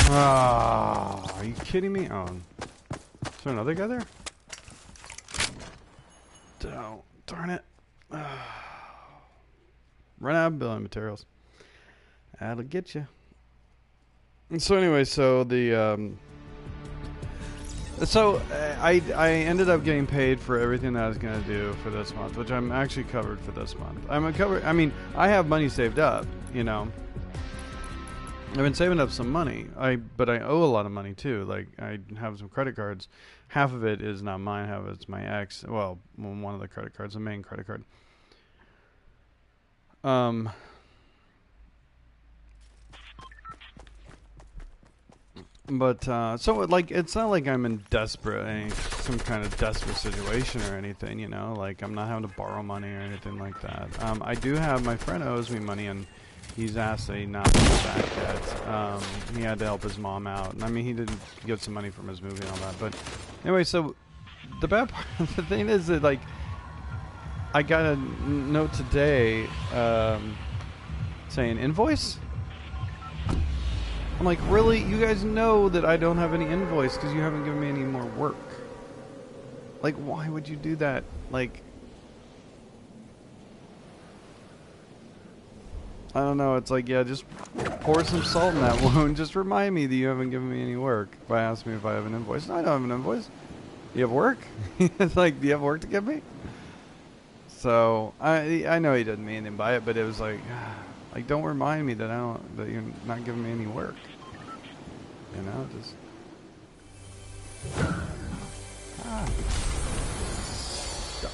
Are you kidding me? Oh, is there another guy there? Oh, darn it. Run out of building materials. That'll get you. And so anyway, so the I ended up getting paid for everything that I was gonna do for this month, which I'm actually covered for this month. I mean, I have money saved up, you know. I've been saving up some money. But I owe a lot of money too. Like I have some credit cards. Half of it is not mine. Half of it's my ex. Well, one of the credit cards, the main credit card. Um. But so like it's not like I'm in some kind of desperate situation or anything, you know. Like I'm not having to borrow money or anything like that. I do have my friend owes me money and he's asked that he not pay it back yet. He had to help his mom out. And I mean he didn't get some money from his movie and all that. But anyway, so the bad part, the thing is that like I got a note today saying invoice. I'm like, really? You guys know that I don't have any invoice because you haven't given me any more work. Like, why would you do that? Like, I don't know. It's like, yeah, just pour some salt in that wound. Just remind me that you haven't given me any work by asking me if I have an invoice. No, I don't have an invoice. You have work? It's like, do you have work to give me? So, I know he didn't mean anything by it, but it was like... Like, don't remind me that that you're not giving me any work. You know, just. Stuck.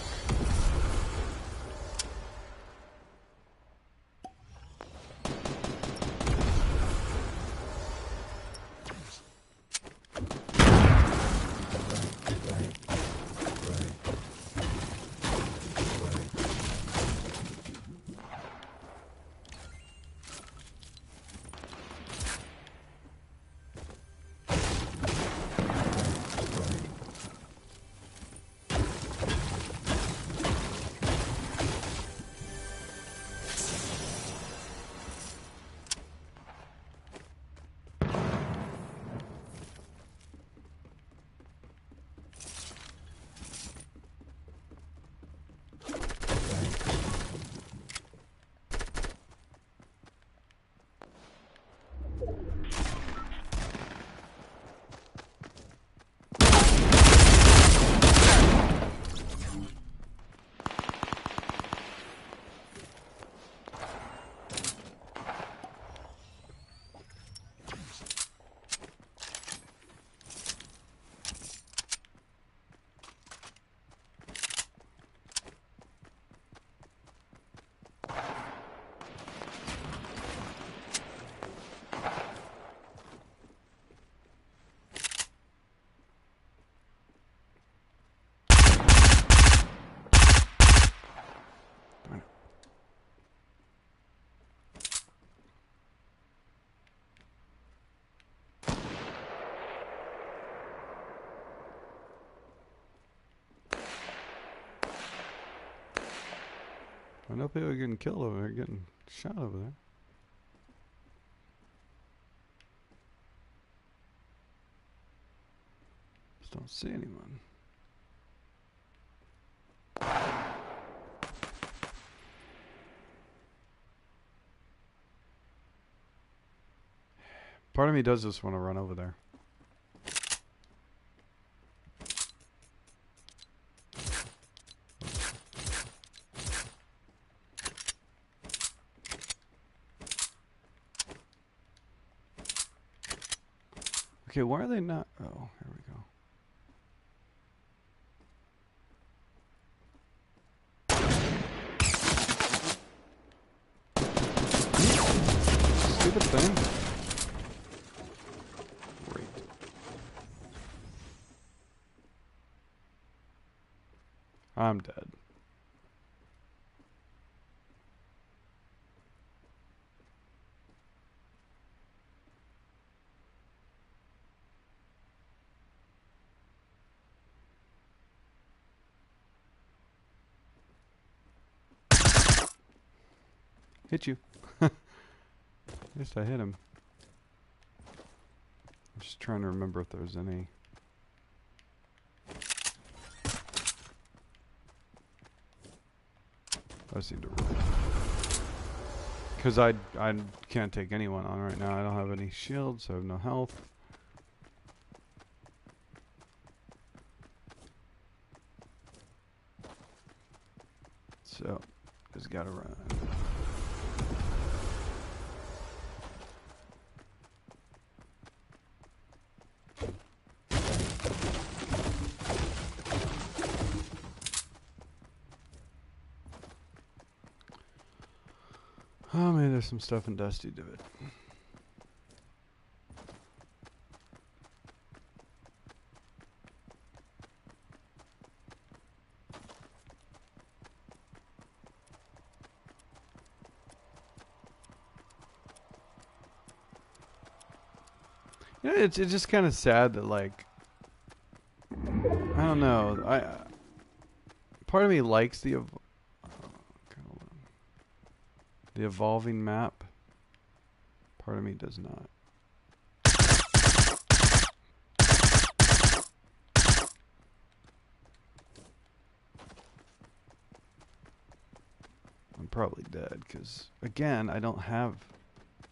I know people are getting killed over there, getting shot over there. Just don't see anyone. Part of me does just want to run over there. Okay, why are they not? Oh, here we go. Stupid thing. Great. I'm dead. Hit you. At least I hit him. I'm just trying to remember if there's any. I seem to remember. Because I can't take anyone on right now. I don't have any shields. I have no health. So, just gotta run. Oh man, there's some stuff in Dusty Divot. You know, it's just kind of sad that, like, I don't know. Part of me likes the evolving map. Part of me does not. I'm probably dead because, again, I don't have.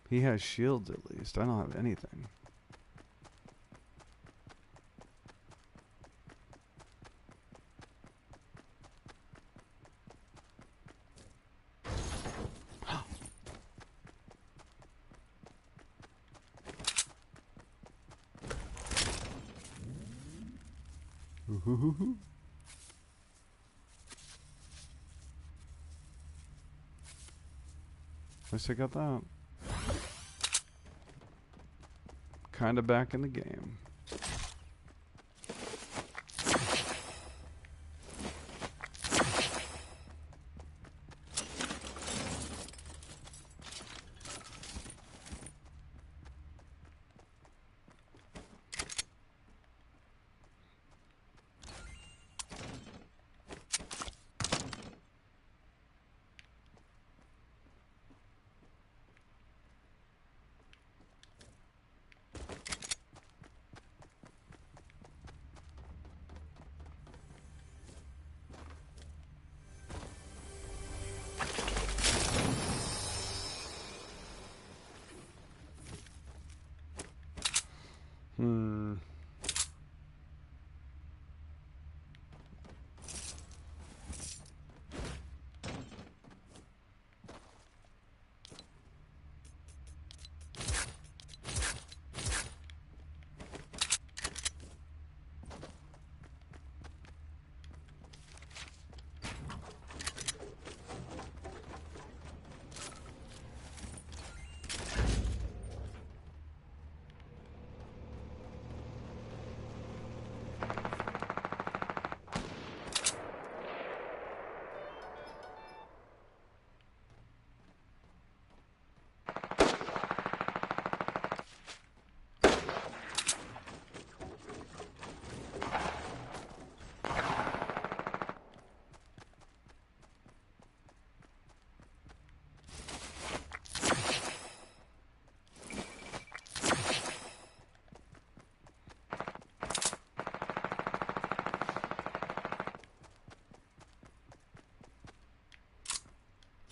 He has shields at least. I don't have anything. At least I got that. Kinda back in the game.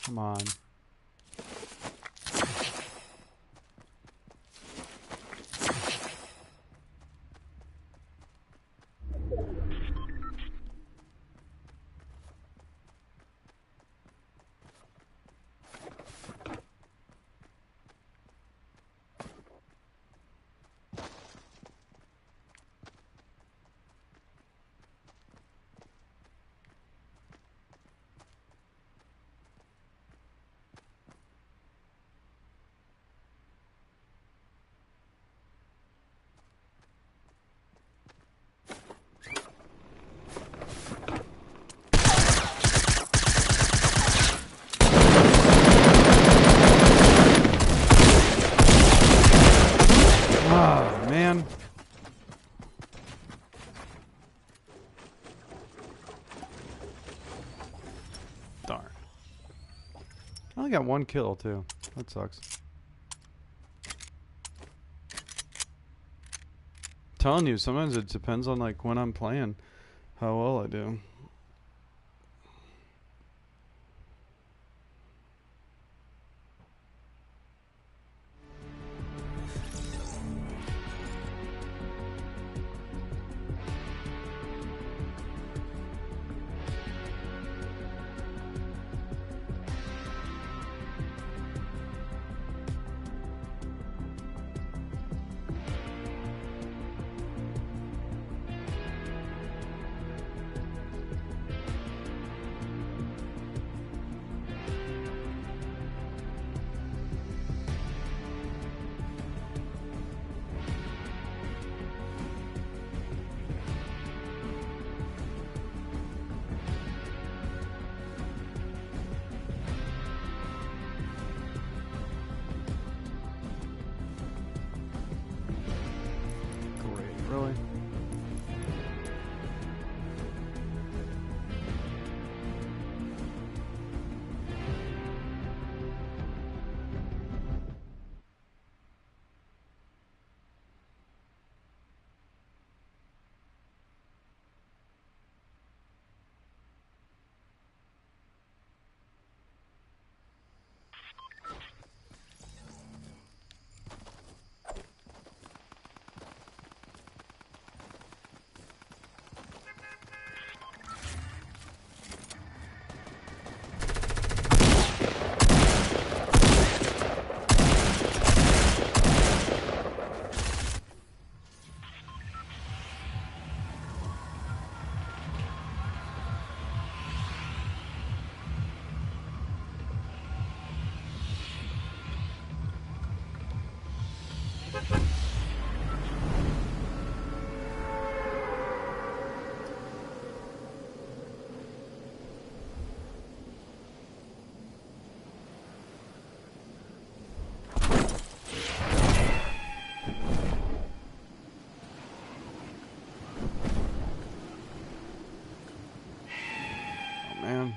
Come on. Oh, man. Darn. I only got one kill, too. That sucks. Telling you, sometimes it depends on, like, when I'm playing, how well I do.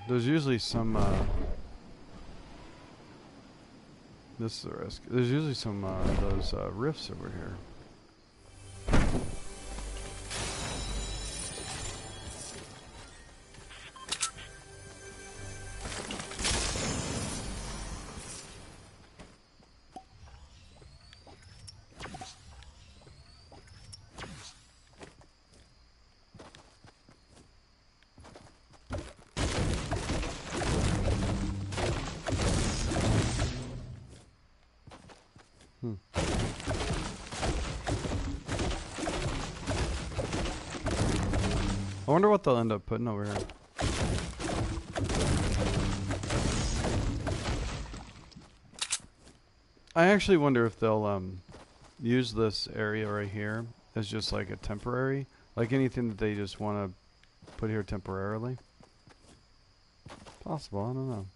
There's usually some, this is the risk. There's usually some, those, rifts over here. I wonder what they'll end up putting over here. I actually wonder if they'll use this area right here as just like a temporary, like anything that they just want to put here temporarily. Possible, I don't know.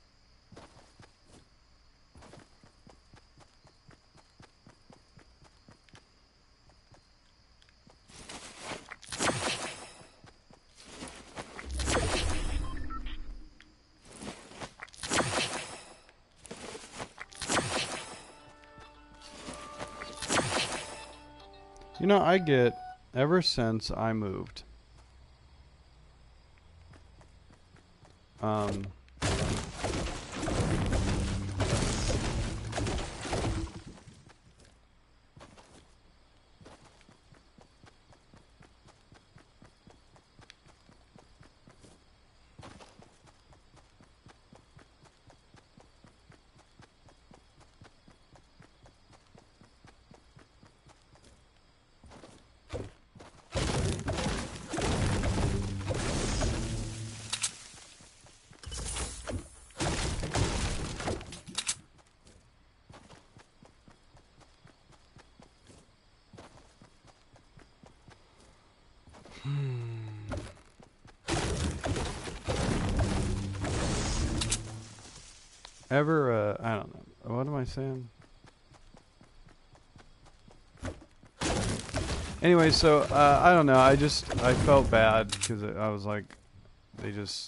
You know, I get, ever since I moved, I don't know. What am I saying? Anyway, so, I don't know. I felt bad because I was like, it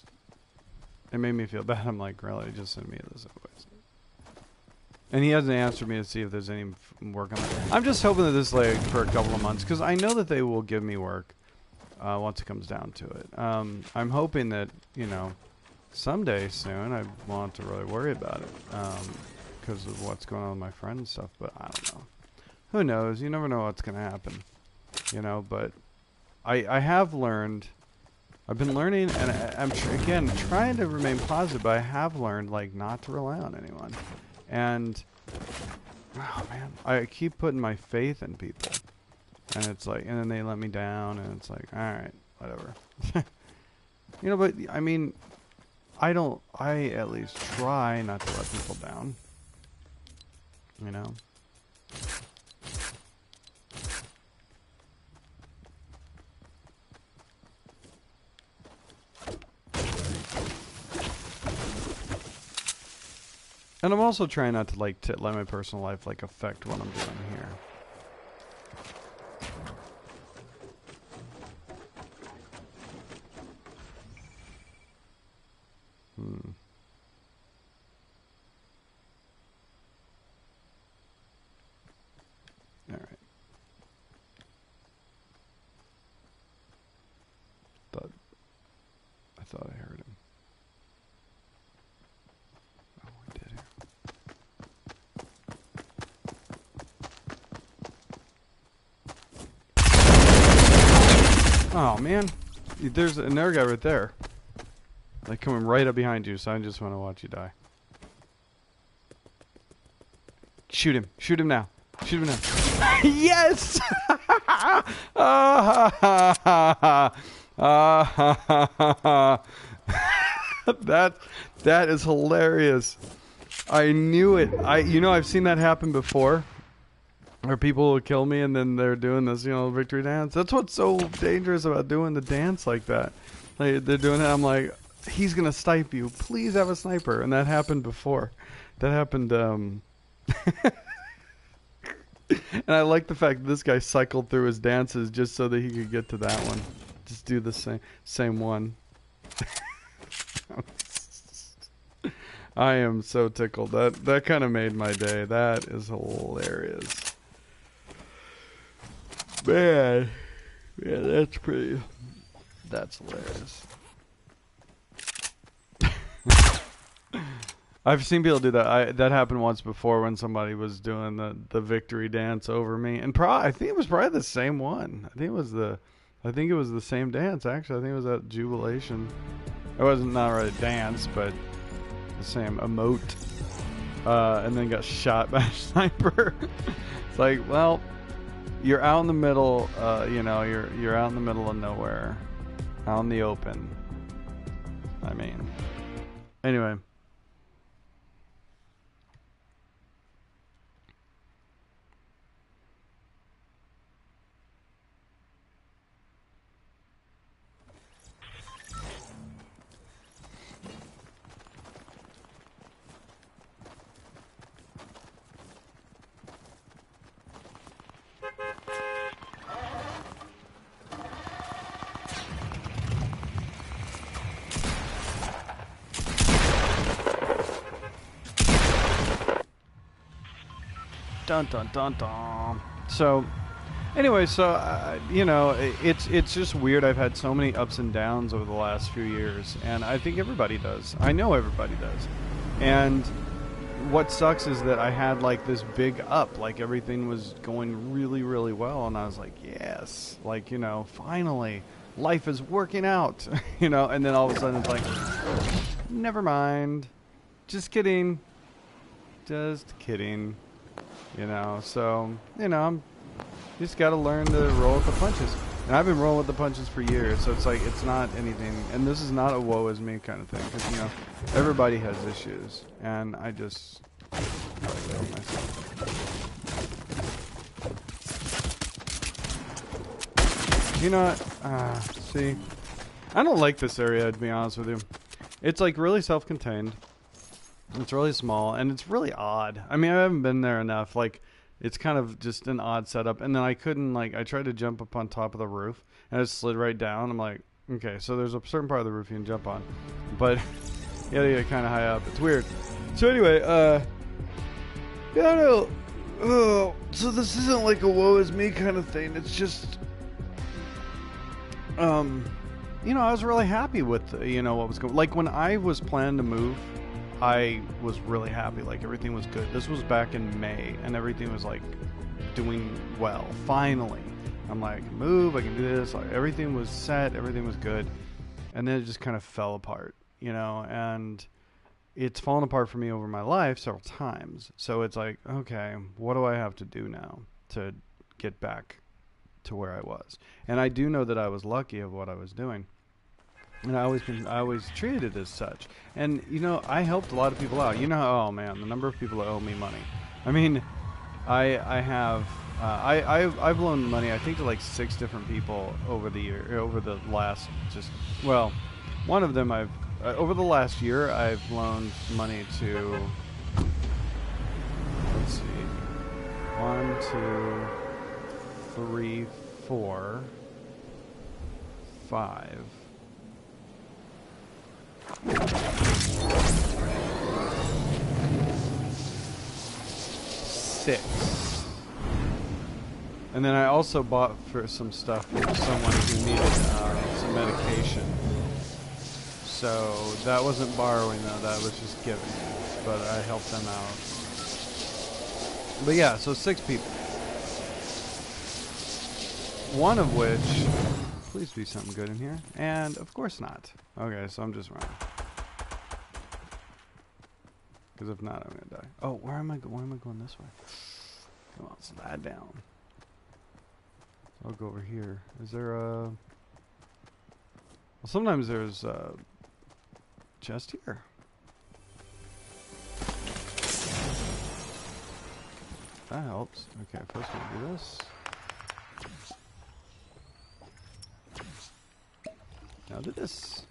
made me feel bad. I'm like, really, just send me this invoice. And he hasn't answered me to see if there's any work on it. I'm just hoping that this is like for a couple of months because I know that they will give me work once it comes down to it. I'm hoping that, you know, someday soon I won't have to really worry about it because of what's going on with my friend and stuff, but I don't know. Who knows? You never know what's going to happen, you know, but I have learned, I've been learning, and I'm again trying to remain positive, but I have learned like not to rely on anyone. And oh man, I keep putting my faith in people, and it's like, and then they let me down, and it's like, all right, whatever. You know, but I mean, I at least try not to let people down, you know. And I'm also trying not to like let my personal life like affect what I'm doing here. All right. I thought I heard him. Oh, I did hear. Oh man, there's another guy right there. Like coming right up behind you, so I just want to watch you die. Shoot him. Shoot him now. Shoot him now. Yes! That is hilarious. I knew it. You know, I've seen that happen before. Where people will kill me and then they're doing this, you know, victory dance. That's what's so dangerous about doing the dance like that. Like, they're doing it, I'm like, he's gonna snipe you. Please have a sniper. And that happened before. That happened, and I like the fact that this guy cycled through his dances just so that he could get to that one. Just do the same one. I am so tickled. That kind of made my day. That is hilarious. Man. Yeah, that's hilarious. I've seen people do that. That happened once before when somebody was doing the victory dance over me, and I think it was probably the same one. I think it was the same dance actually. I think it was at Jubilation. It wasn't not really a dance, but the same emote. And then got shot by a sniper. It's like, well, you're out in the middle. You're out in the middle of nowhere, out in the open. I mean, anyway. Dun dun dun dun. So, anyway, it's just weird. I've had so many ups and downs over the last few years, and I think everybody does. I know everybody does. And what sucks is that I had like this big up, like everything was going really, really well, and I was like, yes, like finally, life is working out, and then all of a sudden it's like, never mind, just kidding. So, I'm just got to learn to roll with the punches. And I've been rolling with the punches for years, so it's like, it's not anything, and this is not a woe is me kind of thing, because, everybody has issues, and I just kill myself. You know what? See, I don't like this area, to be honest with you. It's like really self-contained. It's really small, and it's really odd. I mean, I haven't been there enough. Like, it's kind of just an odd setup. And then I couldn't, I tried to jump up on top of the roof, and it slid right down. I'm like, okay, so there's a certain part of the roof you can jump on. But you gotta get kind of high up. It's weird. So anyway, yeah, I don't know. So this isn't like a woe is me kind of thing. It's just, I was really happy with, what was going. Like, when I was planning to move, I was really happy. Like, everything was good. This was back in May, and everything was like doing well. Finally, I'm like, move, I can do this. Like, everything was set, everything was good, and then it just kind of fell apart, and it's fallen apart for me over my life several times. So it's like, okay, what do I have to do now to get back to where I was? And I do know that I was lucky of what I was doing. And I always treated it as such. And, I helped a lot of people out. Oh man, the number of people that owe me money. I mean, I've loaned money, I think, to like 6 different people over the last, one of them over the last year, I've loaned money to, let's see, 1, 2, 3, 4, 5, 6. And then I also bought for some stuff for someone who needed some medication. So that wasn't borrowing though, that was just giving. But I helped them out. But yeah, so 6 people. One of which, please be something good in here. And of course not. Okay, so I'm just running. Because if not, I'm gonna die. Oh, why am I going this way? Come on, slide down. I'll go over here. Is there a... Well, sometimes there's a chest here. That helps. Okay, first we'll do this. Now do this.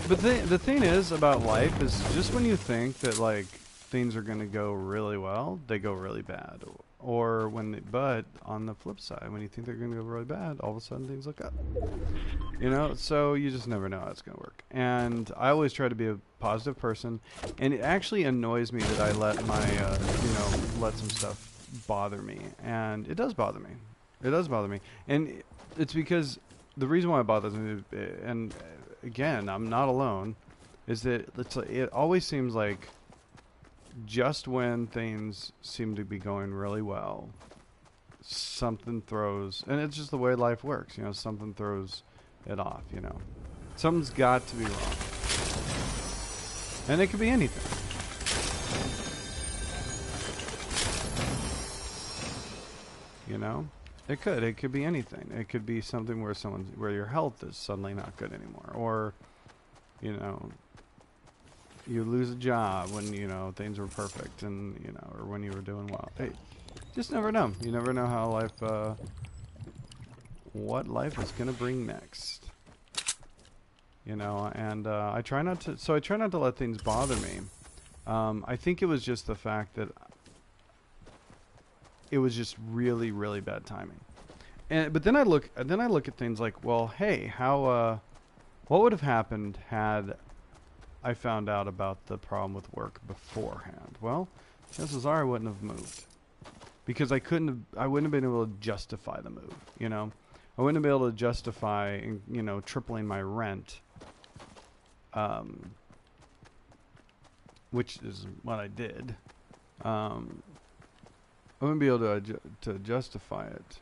But the thing is about life is just when you think that like things are gonna go really well, they go really bad, Or but on the flip side, when you think they're going to go really bad, all of a sudden things look up. You know, so you just never know how it's going to work. And I always try to be a positive person, and it actually annoys me that I let let some stuff bother me, and it does bother me. It does bother me, and it's because the reason why it bothers me, and again, I'm not alone, is that it always seems like just when things seem to be going really well, something throws, and it's just the way life works, you know, something throws it off, you know. Something's got to be wrong. And it could be anything. You know? It could be anything. It could be something where your health is suddenly not good anymore, or, you know, you lose a job when, you know, things were perfect, and, you know, or when you were doing well. Hey, just never know. You never know how what life is going to bring next. You know, and I try not to let things bother me. I think it was just the fact that it was just really, really bad timing. But then I look at things like, well, hey, what would have happened had I found out about the problem with work beforehand? Well, chances are I wouldn't have moved, because I wouldn't have been able to justify the move. You know, I wouldn't have been able to justify, you know, tripling my rent, which is what I did. I wouldn't be able to justify it.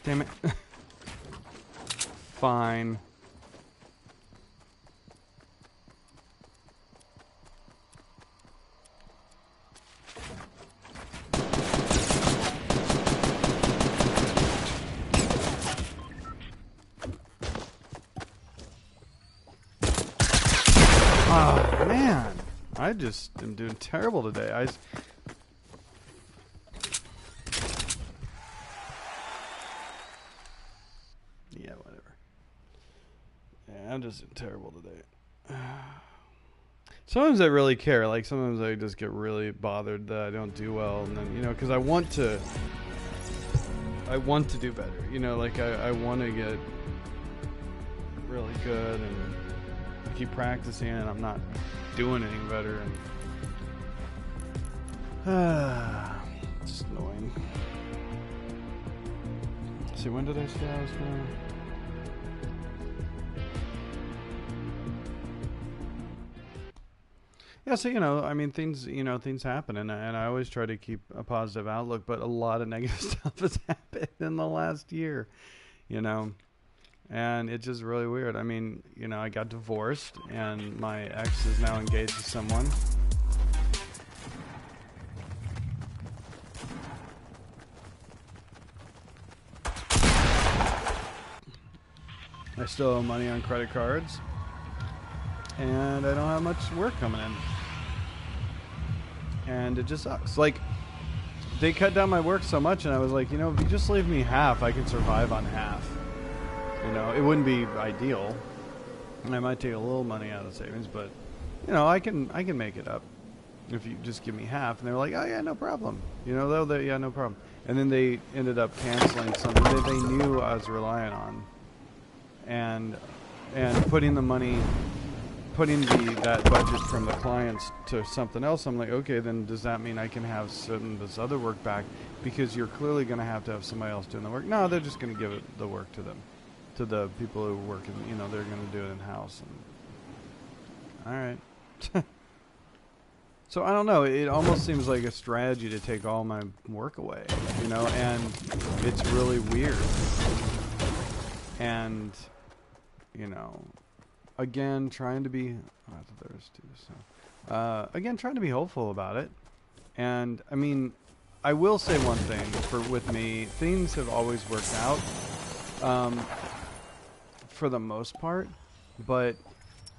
Damn it. Fine. Oh, man. I just am doing terrible today. Yeah, whatever. Yeah, I'm just terrible today. Sometimes I really care. Like, sometimes I just get really bothered that I don't do well. And then, you know, because I want to do better. You know, like, I want to get really good, and I keep practicing, and I'm not doing any better. And it's just annoying. See, when did I say I was gonna... Yeah, so, you know, I mean, things happen, and I always try to keep a positive outlook, but a lot of negative stuff has happened in the last year, you know, and it's just really weird. I mean, you know, I got divorced, and my ex is now engaged to someone. I still owe money on credit cards, and I don't have much work coming in. And it just sucks. Like, they cut down my work so much, and I was like, you know, if you just leave me half, I can survive on half. You know, it wouldn't be ideal. And I might take a little money out of savings, but you know, I can make it up if you just give me half. And they were like, oh yeah, no problem. You know, though, yeah, no problem. And then they ended up canceling something that they knew I was relying on, and putting the money, putting that budget from the clients to something else. I'm like, okay, then does that mean I can have this other work back? Because you're clearly going to have somebody else doing the work. No, they're just going to give it the work to them, to the people who work in, you know, they're going to do it in house. All right. So I don't know. It almost seems like a strategy to take all my work away, you know, and it's really weird. And, you know, again, trying to be, again, trying to be hopeful about it. And I mean, I will say one thing with me, things have always worked out, for the most part, but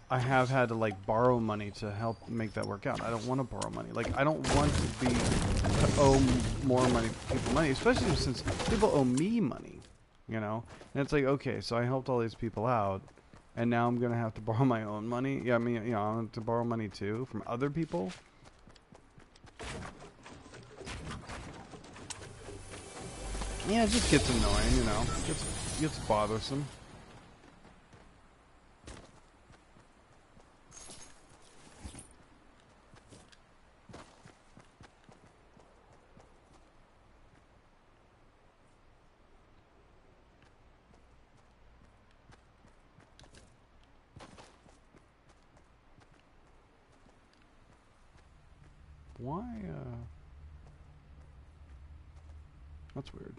I have had to like borrow money to help make that work out. I don't want to borrow money. Like, I don't want to owe more money to people money, especially since people owe me money, you know? And it's like, okay, so I helped all these people out, and now I'm going to have to borrow my own money. Yeah, I mean, you know, I have to borrow money too from other people. Yeah, it just gets annoying, you know? It gets bothersome. Why, that's weird.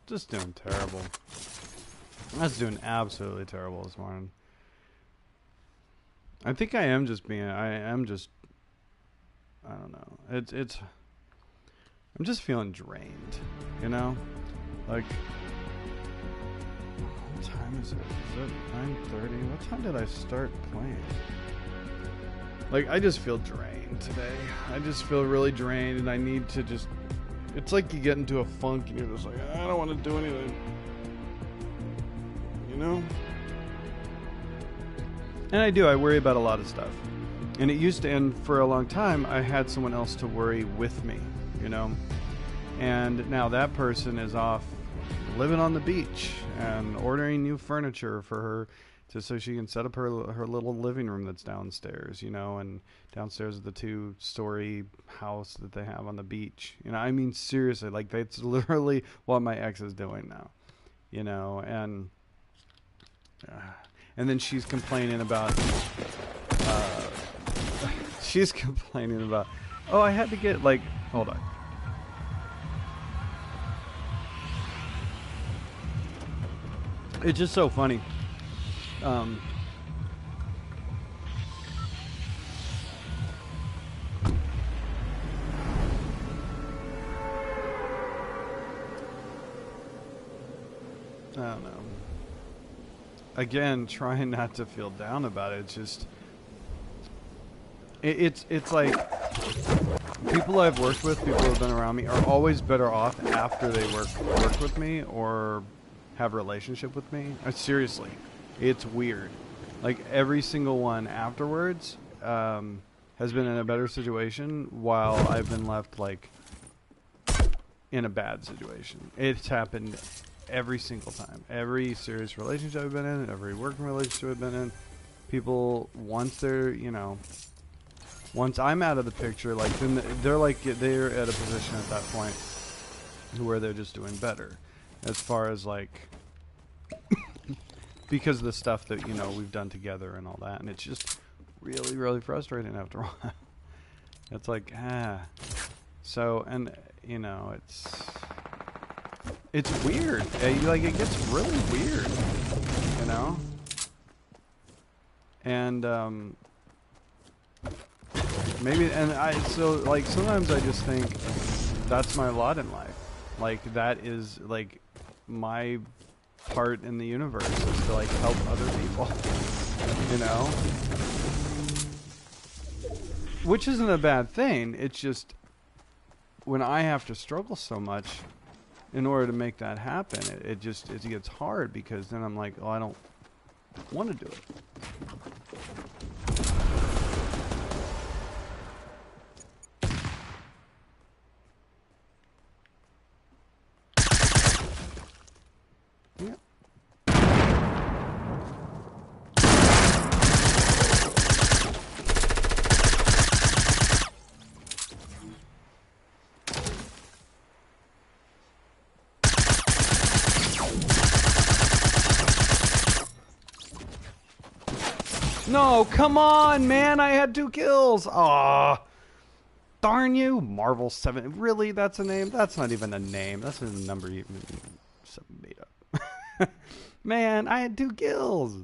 Just doing terrible. I was doing absolutely terrible this morning. I think I am just I don't know. I'm just feeling drained, you know? Like, what time is it? Is it 9:30? What time did I start playing? Like, I just feel drained today. I just feel really drained, and I need to just... It's like you get into a funk and you're just like, I don't want to do anything. You know? And I do. I worry about a lot of stuff. And it used to end for a long time. I had someone else to worry with me, you know? And now that person is off living on the beach and ordering new furniture for her so she can set up her little living room that's downstairs, you know, and downstairs is the 2-story house that they have on the beach. You know, I mean, seriously, like that's literally what my ex is doing now, you know, and then she's complaining about, oh, I had to get, like, hold on. It's just so funny. I don't know. Again, trying not to feel down about it. It's just, it's like people I've worked with, people who have been around me, are always better off after they work with me or have a relationship with me. Seriously, it's weird. Like every single one afterwards has been in a better situation, while I've been left like in a bad situation. It's happened every single time. Every serious relationship I've been in, every working relationship I've been in, people, once they're, you know, once I'm out of the picture, like then they're at a position at that point where they're just doing better, as far as like because of the stuff that, you know, we've done together and all that, and it's just really, really frustrating after a while. It's like, so, and you know, it's weird. Like it gets really weird, you know, and maybe, and so like sometimes I just think that's my lot in life. Like that is like my part in the universe, is to like help other people, you know, which isn't a bad thing. It's just when I have to struggle so much in order to make that happen, it gets hard, because then I'm like, oh, I don't want to do it. No, come on, man. I had 2 kills. Aw. Darn you. Marvel 7. Really? That's a name? That's not even a name. That's a number you made up. Man, I had 2 kills.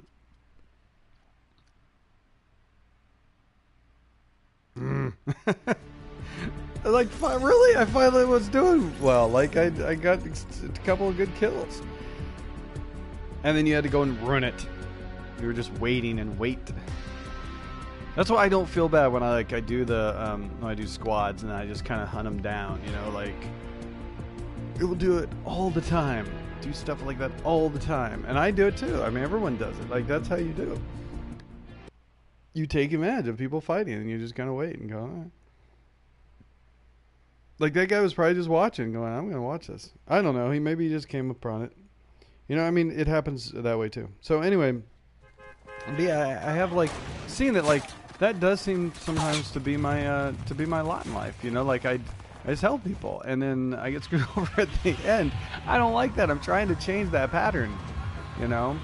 Like, really? I finally was doing well. Like, I got a couple of good kills. And then you had to go and ruin it. You were just waiting and wait. That's why I don't feel bad when I do the when I do squads and I just kind of hunt them down. You know, like it will do it all the time. Do stuff like that all the time, and I do it too. I mean, everyone does it. Like that's how you do it. You take advantage of people fighting, and you just kind of wait and go. All right. Like that guy was probably just watching, going, "I'm going to watch this." I don't know. Maybe he just came upon it. You know, I mean, it happens that way too. So anyway. But yeah, I have like seen that, like that does seem sometimes to be my lot in life. You know, like I just help people, and then I get screwed over at the end. I don't like that. I'm trying to change that pattern. You know,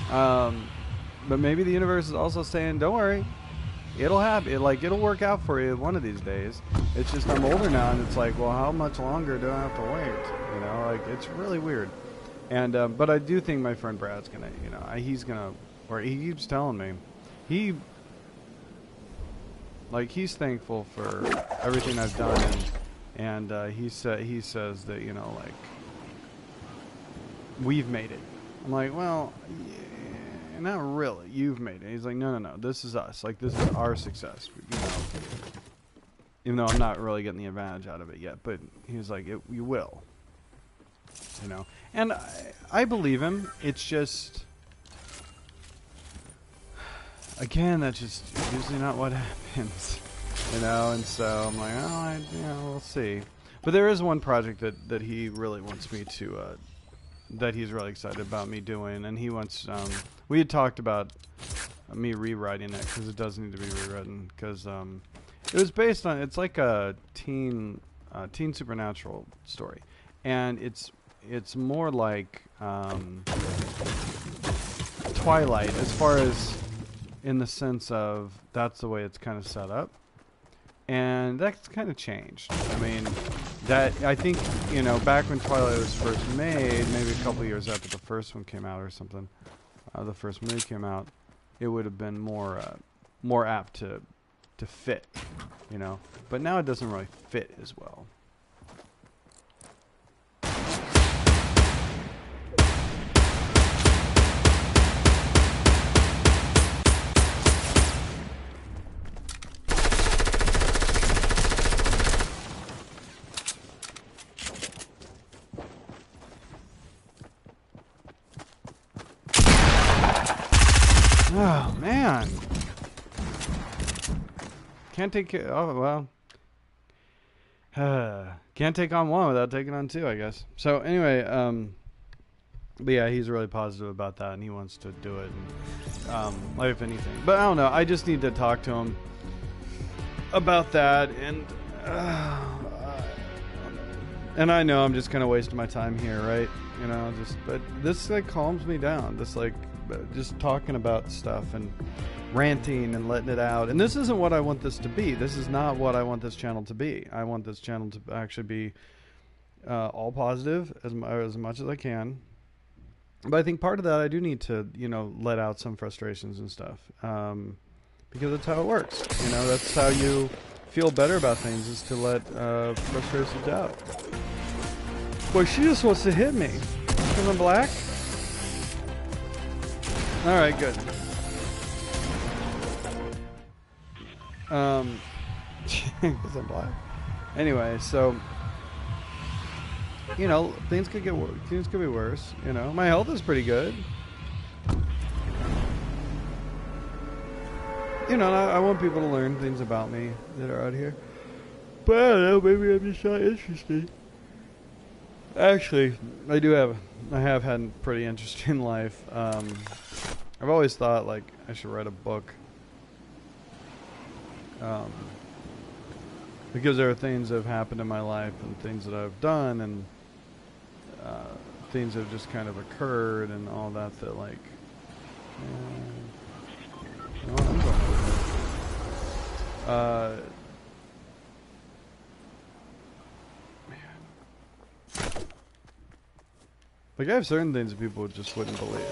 but maybe the universe is also saying, "Don't worry, it'll happen. It'll work out for you one of these days." It's just I'm older now, and it's like, well, how much longer do I have to wait? You know, like it's really weird. And but I do think my friend Brad's gonna, you know, he's gonna. Or he keeps telling me, he's thankful for everything I've done, and he says that, you know, like we've made it. I'm like, well, yeah, not really. You've made it. He's like, no, this is us. Like this is our success. You know, even though I'm not really getting the advantage out of it yet, but he's like, you will. You know, and I believe him. It's just. Again, that's just usually not what happens, you know, and so I'm like, oh, we'll see. But there is one project that he really wants me to that he's really excited about me doing, and he wants. We had talked about me rewriting it because it does need to be rewritten because it was based on. It's like a teen supernatural story, and it's more like Twilight as far as in the sense of that's the way it's kind of set up, and that's kind of changed. I mean, that I think back when Twilight was first made, maybe a couple years after the first one came out or something, the first movie came out, it would have been more apt to fit, but now it doesn't really fit as well. Oh man, can't take. Oh well, can't take on one without taking on two, I guess. So anyway, but yeah, he's really positive about that, and he wants to do it. And, like if anything, but I don't know. I just need to talk to him about that, and I know I'm just kind of wasting my time here, right? But this like calms me down. This like. Just talking about stuff and ranting and letting it out. And this isn't what I want this to be. This is not what I want this channel to be. I want this channel to actually be all positive as much as I can. But I think part of that I do need to, let out some frustrations and stuff. Because that's how it works. That's how you feel better about things, is to let frustrations out. Boy, she just wants to hit me. Because I'm black? Alright, good. Because I'm black. Anyway, so things could be worse. My health is pretty good. I want people to learn things about me that are out here. But I don't know, maybe I'm just not interested. Actually, I have had a pretty interesting life. I've always thought like I should write a book. Because there are things that have happened in my life and things that I've done and things that have just kind of occurred and all that like I'm going over like I have certain things that people just wouldn't believe.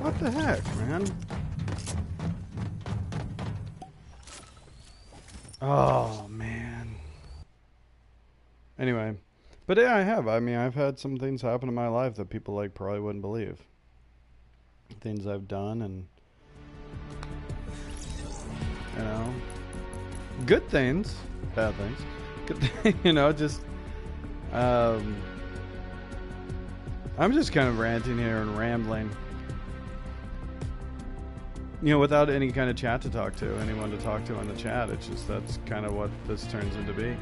What the heck, man? Oh, man. Anyway. But yeah, I have. I mean, I've had some things happen in my life that people like probably wouldn't believe. Things I've done and good things, bad things. Good thing, just I'm just kind of ranting here and rambling. Without any kind of chat to talk to, anyone to talk to in the chat. It's just that's kind of what this turns into be.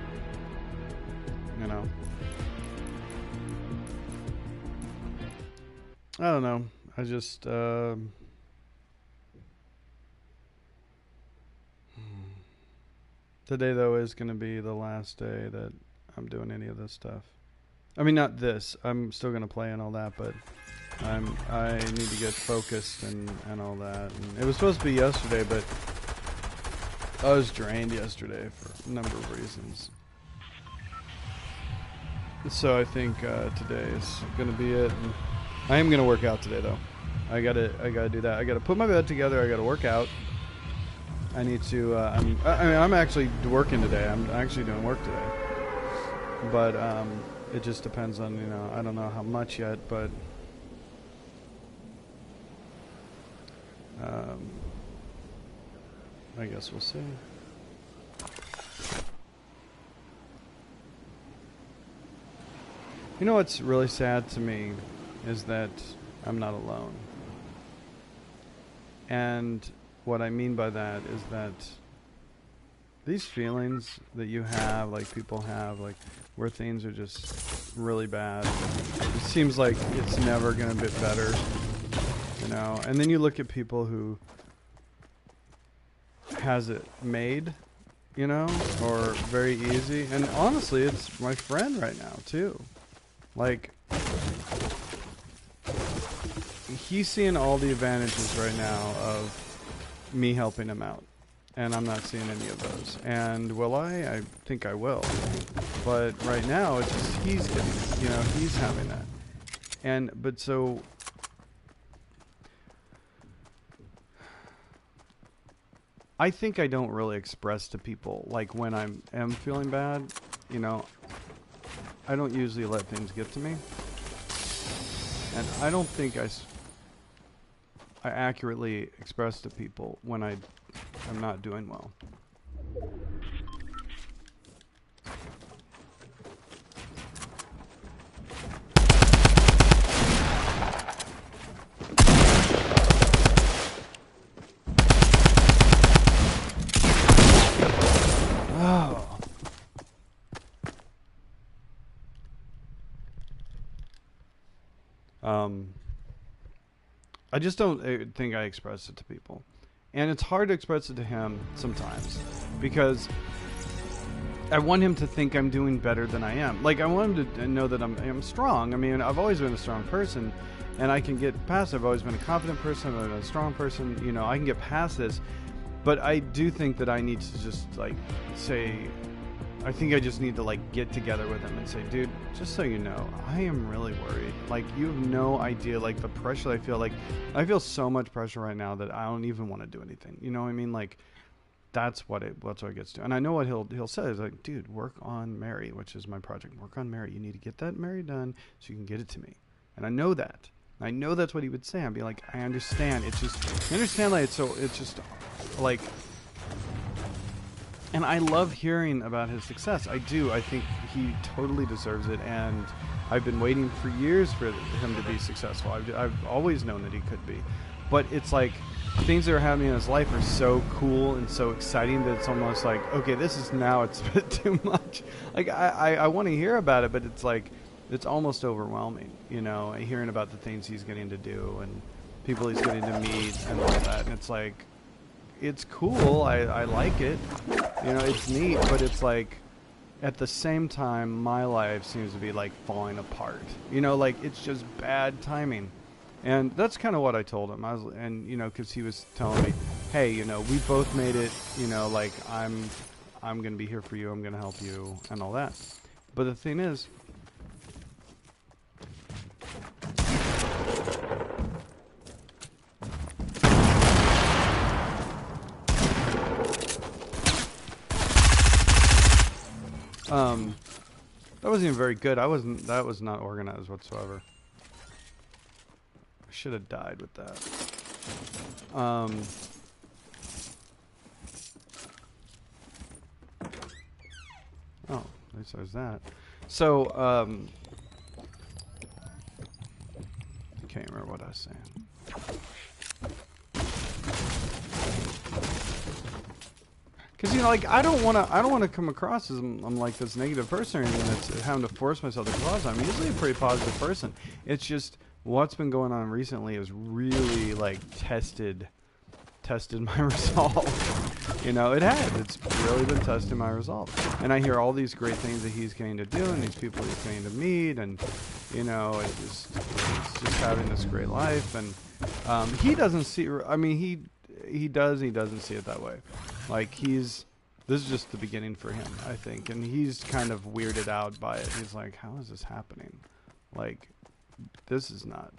I don't know. I just today though is going to be the last day that I'm doing any of this stuff. I mean, not this. I'm still going to play and all that, but I need to get focused and all that. And it was supposed to be yesterday, but I was drained yesterday for a number of reasons. So I think today is going to be it. And I am going to work out today, though. I gotta do that. I gotta put my bed together. I gotta work out. I need to. I'm actually working today. I'm actually doing work today. but it just depends on, I don't know how much yet, but I guess we'll see. You know what's really sad to me is that I'm not alone. And what I mean by that is that these feelings that you have, like people have, like where things are just really bad, it seems like it's never going to get better, and then you look at people who has it made, or very easy, and honestly it's my friend right now too. Like, he's seeing all the advantages right now of me helping him out, and I'm not seeing any of those. And will I? I think I will. But right now, it's just he's getting it. He's having that. But so, I think I don't really express to people, like when I am feeling bad, I don't usually let things get to me. And I don't think I accurately express to people when I'm not doing well. I just don't think I express it to people. And it's hard to express it to him sometimes because I want him to think I'm doing better than I am. Like, I want him to know that I'm strong. I mean, I've always been a strong person, and I can get past it. I've always been a confident person, I've been a strong person. I can get past this. But I do think that I need to just, like, say... I think I just need to, like, get together with him and say, dude, just so you know, I am really worried. Like, you have no idea, like, the pressure I feel. Like, I feel so much pressure right now that I don't even want to do anything. You know what I mean? Like, that's what it gets to. And I know what he'll say is like, dude, work on Mary, which is my project. Work on Mary. You need to get that Mary done so you can get it to me. And I know that. I know that's what he would say. I'd be like, I understand. It's just, I understand, like, it's just, like... And I love hearing about his success. I do. I think he totally deserves it, and I've been waiting for years for him to be successful. I've always known that he could be. But it's like, things that are happening in his life are so cool and so exciting that it's almost like, okay, it's a bit too much. Like, I want to hear about it, but it's like, it's almost overwhelming, hearing about the things he's getting to do and people he's getting to meet and all that. And it's like, it's cool. I like it. It's neat, but it's like, at the same time, my life seems to be like falling apart. Like, it's just bad timing. And that's kind of what I told him. Because he was telling me, hey, we both made it, like, I'm going to be here for you. I'm going to help you and all that. But the thing is, that wasn't even very good. That was not organized whatsoever. I should have died with that. Oh, at least there's that. So, I can't remember what I was saying. Because like, I don't want to come across as I'm like this negative person or anything that's having to force myself to be positive. I'm usually a pretty positive person. It's just what's been going on recently has really like tested my resolve. It has. It's really been testing my resolve. And I hear all these great things that he's going to do, and these people he's going to meet, and it's just having this great life. And he doesn't see. I mean, he does. He doesn't see it that way. Like, this is just the beginning for him, I think. And he's kind of weirded out by it. He's like, how is this happening? Like, this is not,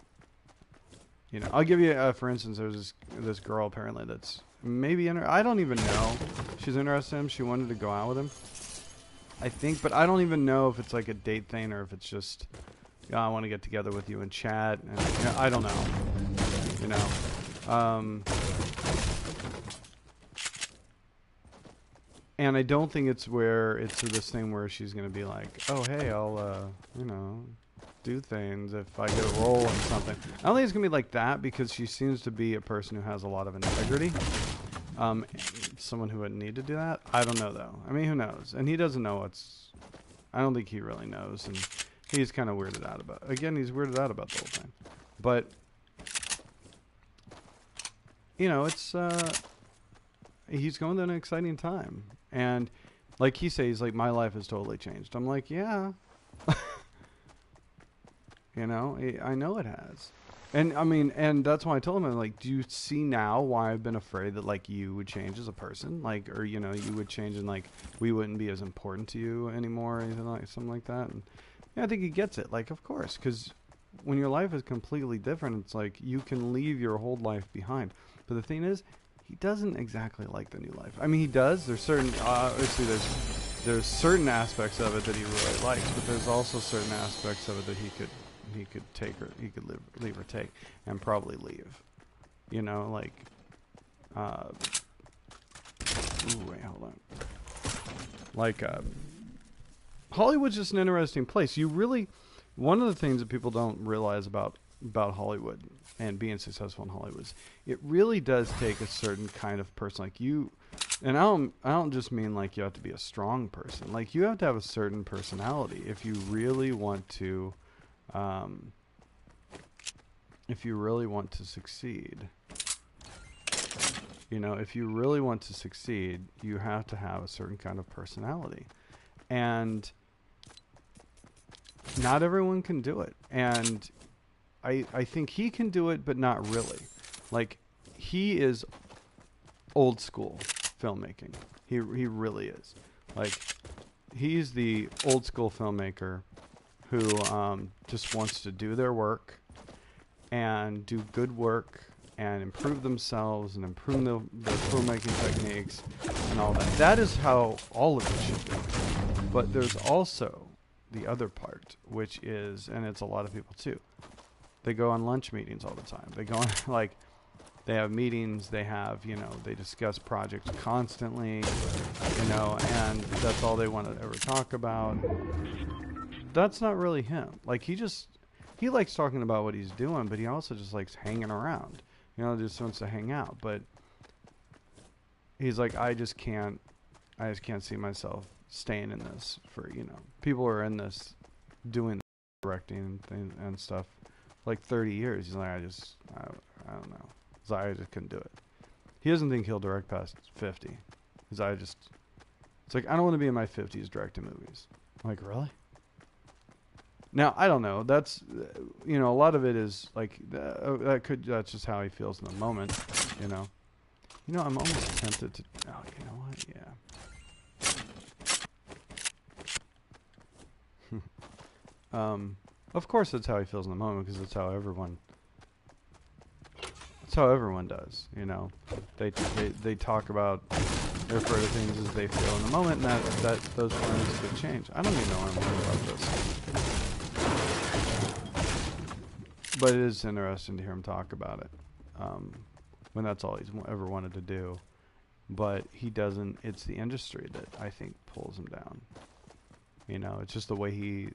I'll give you, for instance, there's this girl apparently that's maybe I don't even know. She's interested in him. She wanted to go out with him. I think, but I don't even know if it's like a date thing or if it's just, I want to get together with you and chat. And I don't know. You know. And I don't think it's where it's this thing where she's gonna be like, oh hey, I'll do things if I get a role in something. I don't think it's gonna be like that because she seems to be a person who has a lot of integrity. Someone who wouldn't need to do that. I don't know though. I mean, who knows? And he doesn't know what's. I don't think he really knows, and he's kind of weirded out about. Again, he's weirded out about the whole thing. But it's he's going through an exciting time, and like he says, like my life has totally changed. I'm like, yeah. I know it has. And I mean, and that's why I told him, I'm like, do you see now why I've been afraid that like you would change as a person, like, or you would change and like we wouldn't be as important to you anymore, or anything like something like that. And yeah, I think he gets it, like, of course, because when your life is completely different, it's like you can leave your whole life behind. But the thing is, he doesn't exactly like the new life. I mean, he does. There's certain, obviously, there's certain aspects of it that he really likes, but there's also certain aspects of it that he could take or he could leave or take, and probably leave. Like, ooh, wait, hold on. Like, Hollywood's just an interesting place. One of the things that people don't realize about Hollywood and being successful in Hollywood is it really does take a certain kind of person, like you. And I don't just mean like you have to be a strong person. Like you have to have a certain personality if you really want to. If you really want to succeed, if you really want to succeed, you have to have a certain kind of personality. And not everyone can do it. And I think he can do it, but not really. Like, he is old school filmmaking. He really is. Like, he's the old school filmmaker who just wants to do their work and do good work and improve themselves and improve their filmmaking techniques and all that. That is how all of it should be. But there's also the other part, which is, and it's a lot of people too, they go on lunch meetings all the time. They go on, like, they have meetings, they have, they discuss projects constantly, and that's all they want to ever talk about. That's not really him. Like, he likes talking about what he's doing, but he also just likes hanging around. Just wants to hang out. But he's like, I just can't see myself staying in this for, people are in this doing directing and stuff like 30 years. He's like, I don't know. He's like, I just couldn't do it. He doesn't think he'll direct past 50. It's like, I don't want to be in my 50s directing movies. I'm like, really? Now, I don't know. That's, a lot of it is like, that's just how he feels in the moment, I'm almost tempted to, oh, you know what? Yeah. Of course that's how he feels in the moment, because that's how everyone does, They talk about their further things as they feel in the moment, and that those feelings could change. I don't even know what I'm worried about this. But it is interesting to hear him talk about it, when that's all he's ever wanted to do. But he doesn't. It's the industry that I think pulls him down. It's just the way he